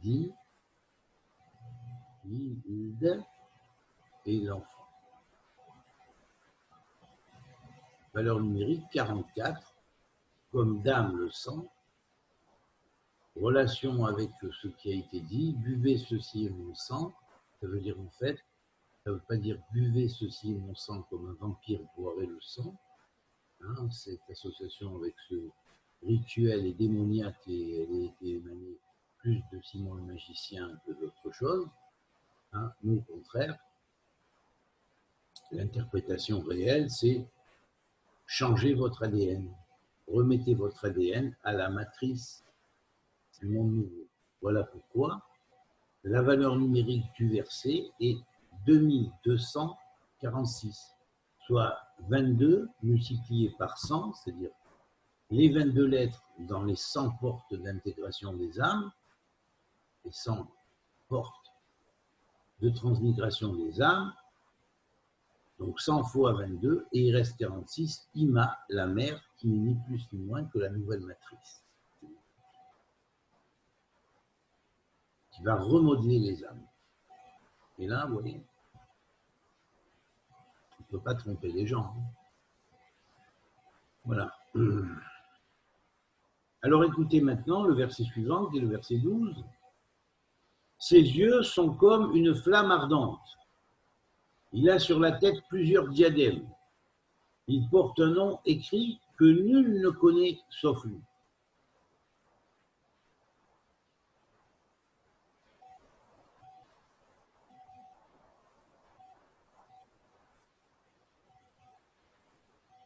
dit, Yiled, et l'enfant. Valeur numérique 44, comme dame le sang, relation avec ce qui a été dit, buvez ceci et mon sang, ça veut dire en fait, ça ne veut pas dire buvez ceci et mon sang comme un vampire boirait le sang, hein, cette association avec ce rituel est démoniaque et elle a été émanée plus de Simon le magicien que d'autre chose, hein, mais au contraire, l'interprétation réelle, c'est changer votre ADN. remettez votre ADN à la matrice du monde nouveau. Voilà pourquoi la valeur numérique du verset est 2246, soit 22 multiplié par 100, c'est-à-dire les 22 lettres dans les 100 portes d'intégration des âmes, les 100 portes de transmigration des âmes, donc 100 fois 22, et il reste 46, Ima, la mère, qui n'est ni plus ni moins que la nouvelle matrice, qui va remodeler les âmes. Et là, vous voyez, on ne peut pas tromper les gens. Voilà. Alors écoutez maintenant le verset suivant, qui est le verset 12. Ses yeux sont comme une flamme ardente. Il a sur la tête plusieurs diadèmes. Il porte un nom écrit que nul ne connaît sauf lui.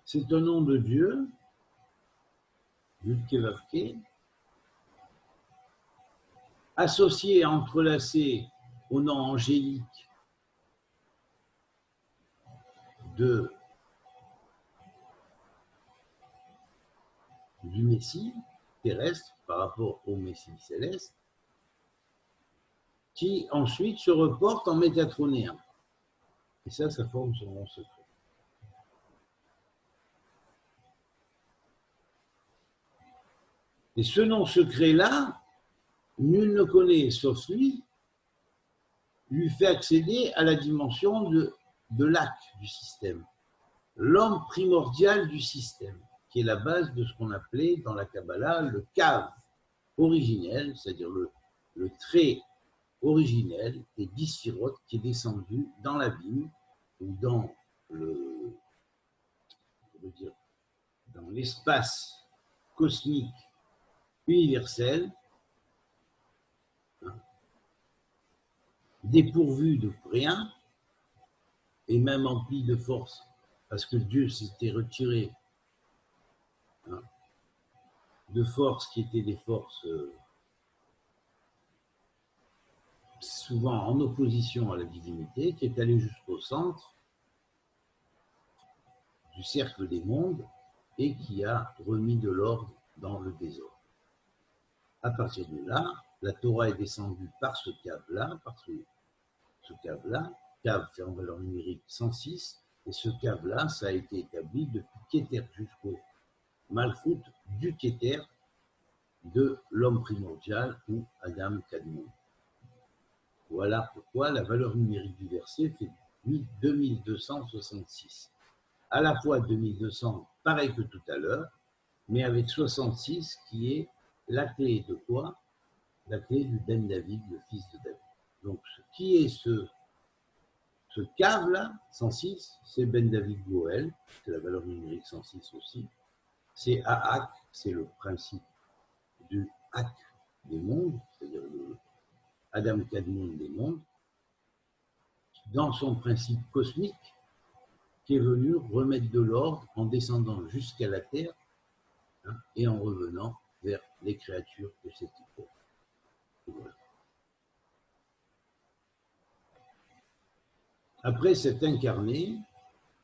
C'est un nom de Dieu, Yud-Keh-Vav-Keh, associé, entrelacé au nom angélique du Messie terrestre par rapport au Messie céleste, qui ensuite se reporte en métatronéen. Et ça forme son nom secret. Et ce nom secret-là, nul ne connaît sauf lui fait accéder à la dimension de l'Ak du système, l'homme primordial du système, qui est la base de ce qu'on appelait dans la Kabbalah le Kav originel, c'est-à-dire le trait originel et d'Isphirot qui est descendu dans l'abîme ou dans l'espace cosmique universel, dépourvu de rien et même empli de force, parce que Dieu s'était retiré de forces qui étaient des forces souvent en opposition à la divinité, qui est allé jusqu'au centre du cercle des mondes et qui a remis de l'ordre dans le désordre. À partir de là, la Torah est descendue par ce cave-là, cave fait en valeur numérique 106, et ce cave-là, ça a été établi depuis Keter jusqu'au Malchut du Keter de l'homme primordial ou Adam Kadmon. Voilà pourquoi la valeur numérique du verset fait 2266. À la fois 2200, pareil que tout à l'heure, mais avec 66 qui est la clé de quoi? La clé du Ben David, le fils de David. Donc, qui est ce cave-là, 106, c'est Ben David Goël, c'est la valeur numérique 106 aussi. C'est Aak, c'est le principe du Ak des mondes, c'est-à-dire le Adam Kadmon des mondes, dans son principe cosmique, qui est venu remettre de l'ordre en descendant jusqu'à la terre et en revenant vers les créatures de cette époque. Voilà. Après s'être incarné,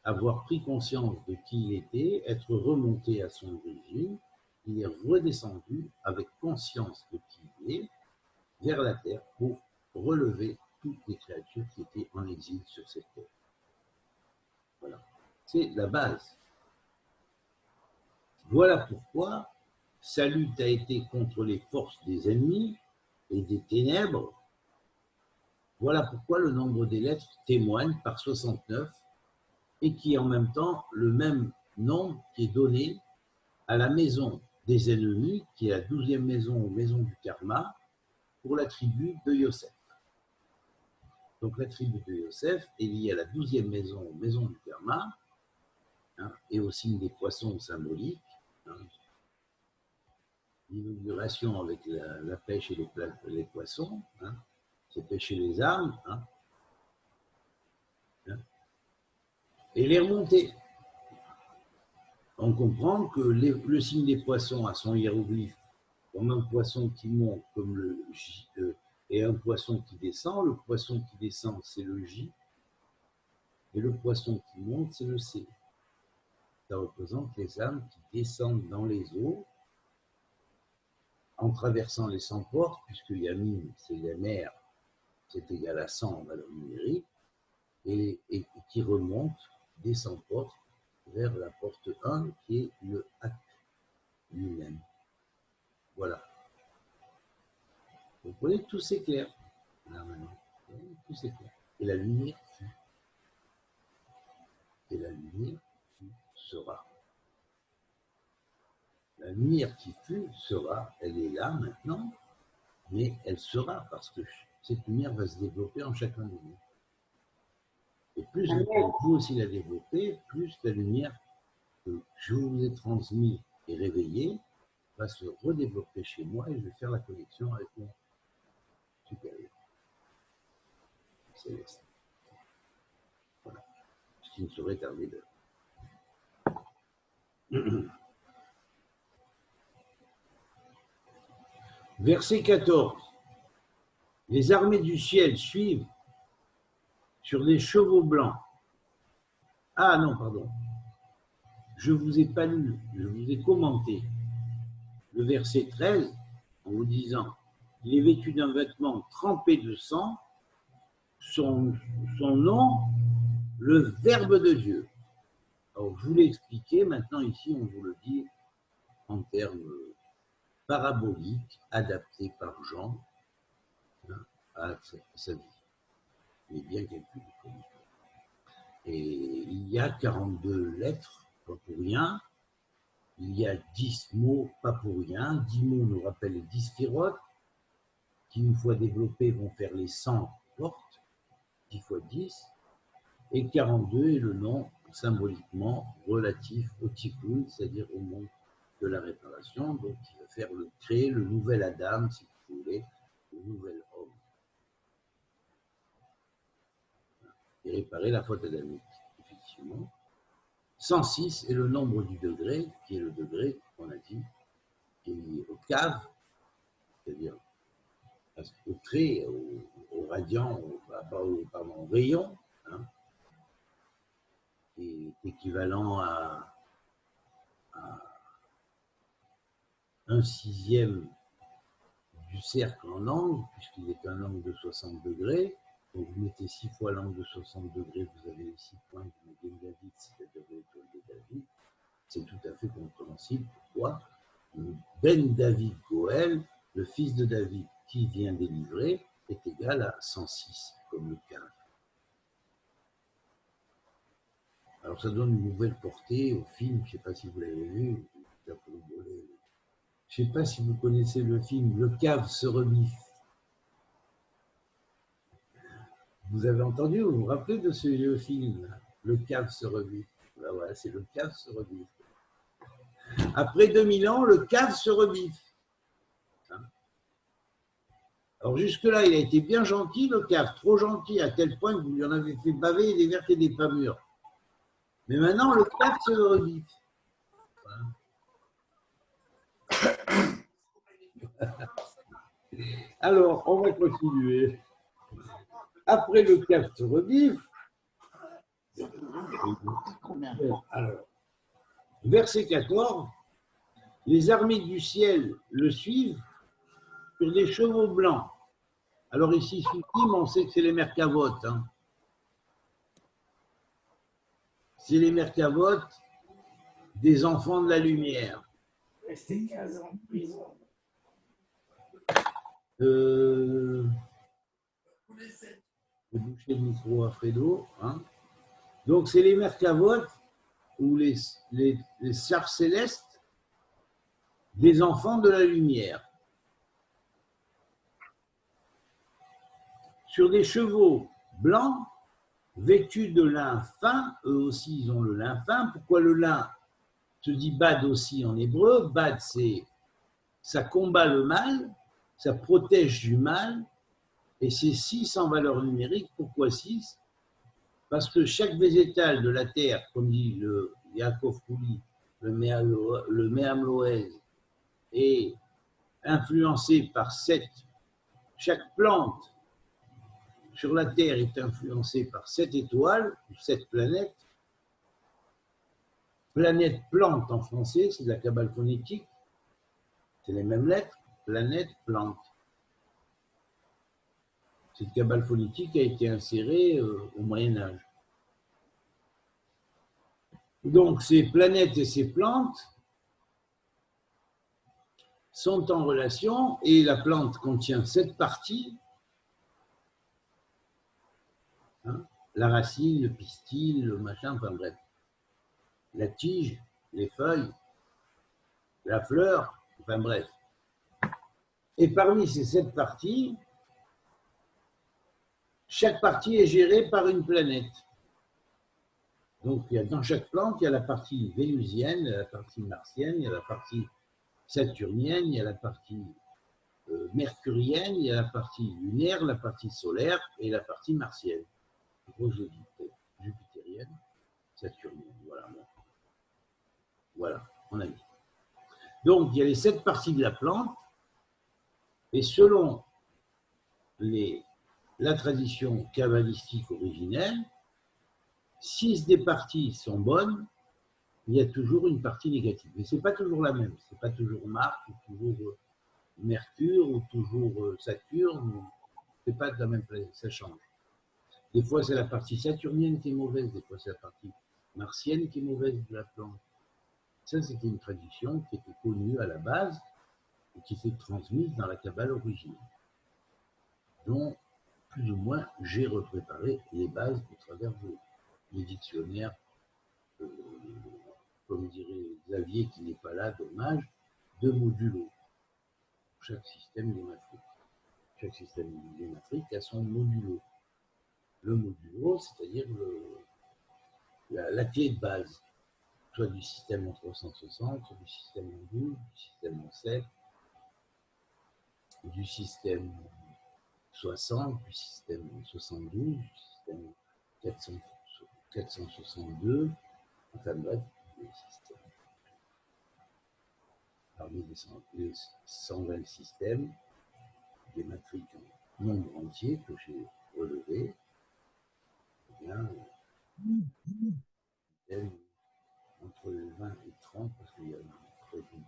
avoir pris conscience de qui il était, être remonté à son origine, il est redescendu avec conscience de qui il est vers la terre pour relever toutes les créatures qui étaient en exil sur cette terre. Voilà. C'est la base. Voilà pourquoi sa lutte a été contre les forces des ennemis et des ténèbres. Voilà pourquoi le nombre des lettres témoigne par 69 et qui est en même temps le même nombre qui est donné à la maison des ennemis, qui est la 12e maison ou maison du karma, pour la tribu de Yosef. Donc la tribu de Yosef est liée à la 12e maison ou maison du karma, et au signe des poissons symboliques, l'inauguration avec la pêche et les poissons, c'est pêcher les âmes, et les remonter. on comprend que le signe des poissons a son hiéroglyphe comme un poisson qui monte comme le J et un poisson qui descend. Le poisson qui descend, c'est le J, et le poisson qui monte, c'est le C. Ça représente les âmes qui descendent dans les eaux en traversant les 100 portes, puisque Yamim, c'est la mer, c'est égal à 100 en valeur numérique, et qui remonte des 100 portes vers la porte 1, qui est le Hak lui-même. Voilà. Vous voyez, tout c'est clair. Là, maintenant. Tout c'est clair. Et la lumière fut. Et la lumière fut, sera. La lumière qui fut sera, elle est là maintenant, mais elle sera parce que cette lumière va se développer en chacun de nous. Et plus vous aussi la développez, plus la lumière que je vous ai transmise et réveillée va se redévelopper chez moi et je vais faire la connexion avec mon supérieur céleste. Voilà. Ce qui ne saurait tarder d'heure. Verset 14. Les armées du ciel suivent sur des chevaux blancs. Ah non, pardon. Je ne vous ai pas lu, je vous ai commenté le verset 13 en vous disant il est vêtu d'un vêtement trempé de sang, son nom, le Verbe de Dieu. Alors, je vous l'ai expliqué, maintenant ici on vous le dit en termes paraboliques, adaptés par Jean à sa vie. Mais bien calculé. Et il y a 42 lettres, pas pour rien. Il y a 10 mots, pas pour rien. 10 mots nous rappellent les 10 sphirotes, qui, une fois développés, vont faire les 100 portes, 10 fois 10. Et 42 est le nom symboliquement relatif au tikkun, c'est-à-dire au monde de la réparation. Donc, il va faire créer le nouvel Adam, si vous voulez, le nouvel homme. Et réparer la faute adamique, effectivement. 106 est le nombre du degré, qui est le degré qu'on a dit, qui est lié au cave, c'est-à-dire au trait, au radiant, au rayon, hein, qui est équivalent à 1/6 du cercle en angle, puisqu'il est un angle de 60 degrés. Donc vous mettez 6 fois l'angle de 60 degrés, vous avez les 6 points du Magen David, c'est-à-dire de l'étoile de David. C'est tout à fait compréhensible. Pourquoi Ben David Goël, le fils de David qui vient délivrer, est égal à 106, comme le cave. Alors ça donne une nouvelle portée au film, je ne sais pas si vous l'avez vu, je ne sais pas si vous connaissez le film Le cave se rebiffe. Vous avez entendu, vous vous rappelez de ce film, Le cave se rebiffe. Ben voilà, c'est Le cave se rebiffe. Après 2000 ans, le cave se rebiffe. Alors jusque-là, il a été bien gentil, le cave, trop gentil, à tel point que vous lui en avez fait baver des vertes et des pas mûres. Mais maintenant, le cave se rebiffe. Alors, on va continuer. Après le cave se rebiffe. Alors, verset 14. Les armées du ciel le suivent sur des chevaux blancs. Alors ici, Soutim, on sait que c'est les Merkavot. Hein. C'est les Merkavot des enfants de la lumière. Rester 15 ans en prison. Je vais boucher le micro à Fredo. Hein. Donc, c'est les Merkavot ou les chars célestes des enfants de la lumière. Sur des chevaux blancs, vêtus de lin fin, eux aussi ils ont le lin fin. Pourquoi le lin se dit bad aussi en hébreu? Bad, c'est ça combat le mal, ça protège du mal, et c'est 6 en valeur numérique. Pourquoi 6? Parce que chaque végétal de la terre, comme dit le Yaakov Kouli, le méamloès, est influencé par chaque plante sur la Terre est influencée par 7 étoiles, 7 planètes. Planète, plante en français, c'est de la cabale phonétique, c'est les mêmes lettres, planète, plante. Cette cabale phonétique a été insérée au Moyen-Âge. Donc, ces planètes et ces plantes sont en relation et la plante contient 7 parties. Hein, la racine, le pistil, le machin, enfin bref. La tige, les feuilles, la fleur, enfin bref. Et parmi ces 7 parties, chaque partie est gérée par une planète. Donc, dans chaque plante, il y a la partie vénusienne, il y a la partie martienne, il y a la partie saturnienne, il y a la partie mercurienne, il y a la partie lunaire, la partie solaire et la partie martienne. Jupitérienne, saturnienne. Voilà, on a dit. Donc, il y a les 7 parties de la plante et selon la tradition kabbalistique originelle, 6 des parties sont bonnes, il y a toujours une partie négative. Mais ce n'est pas toujours la même. Ce n'est pas toujours Mars, ou toujours Mercure, ou toujours Saturne. Ce n'est pas de la même planète, ça change. Des fois, c'est la partie saturnienne qui est mauvaise, des fois, c'est la partie martienne qui est mauvaise de la plante. Ça, c'était une tradition qui était connue à la base et qui s'est transmise dans la Kabbale originelle, dont, plus ou moins, j'ai repréparé les bases au travers des dictionnaires, comme dirait Xavier, qui n'est pas là, dommage, de modulo. Chaque système géométrique. Chaque système géométrique a son modulo. Le modulo, c'est-à-dire la clé de base, soit du système en 360, soit du système en 12, du système en 7, du système 60, du système 72, du système 462, enfin bref, les systèmes. Parmi les 120 systèmes, des matrices en nombre entier que j'ai relevé, eh bien, entre les 20 et 30, parce qu'il y a une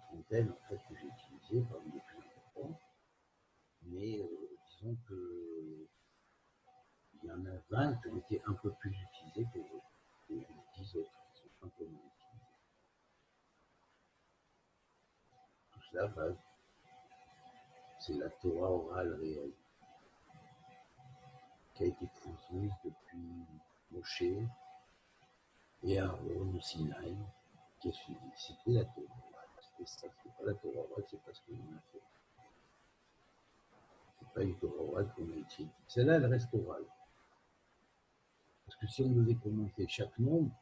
trentaine en fait, que j'ai utilisées parmi les plus importants. Mais disons qu'il y en a 20 qui ont été un peu plus utilisés que les 10 autres qui sont un peu moins utilisés. Tout cela, c'est la Torah orale réelle qui a été transmise depuis Moshe et Aaron au Sinaï, qui a suivi. C'était la Torah orale. C'était ça, c'était pas la Torah orale, c'est parce qu'on a fait. C'est pas une Torah orale qu'on a écrite. Celle-là, elle reste orale. Parce que si on devait commenter chaque nombre,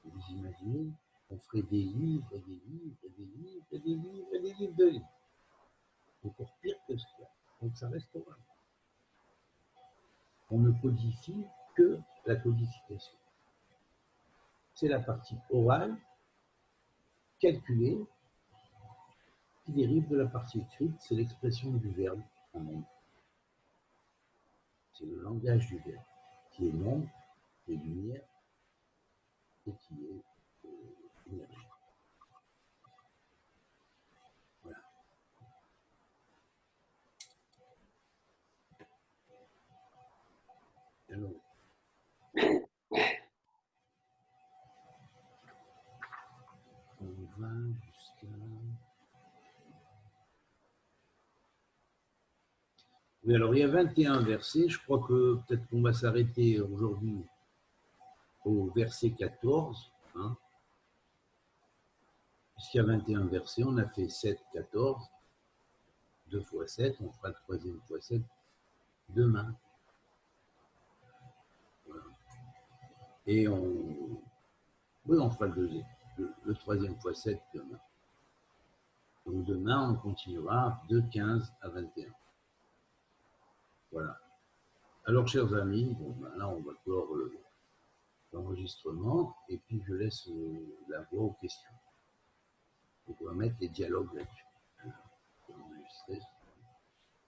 vous imaginez, on ferait des livres et des livres et des livres et des livres et des livres de livres. Encore pire que ce qu'il y a. Donc ça reste oral. On ne codifie que la codification. C'est la partie orale, calculée, qui dérive de la partie écrite, c'est l'expression du verbe en nombre. C'est le langage du verbe, qui est nombre, qui est lumière, et qui est énergie. Voilà. Alors, on va jusqu'à... Oui, alors il y a 21 versets, je crois que peut-être qu'on va s'arrêter aujourd'hui au verset 14, hein, puisqu'il y a 21 versets, on a fait 7, 14, 2 fois 7, on fera le troisième fois 7 demain. Voilà. Et on fera le troisième fois 7 demain. Donc demain, on continuera de 15 à 21. Voilà. Alors, chers amis, bon, ben là, on va clore l'enregistrement et puis je laisse la voix aux questions. Donc on va mettre les dialogues là-dessus.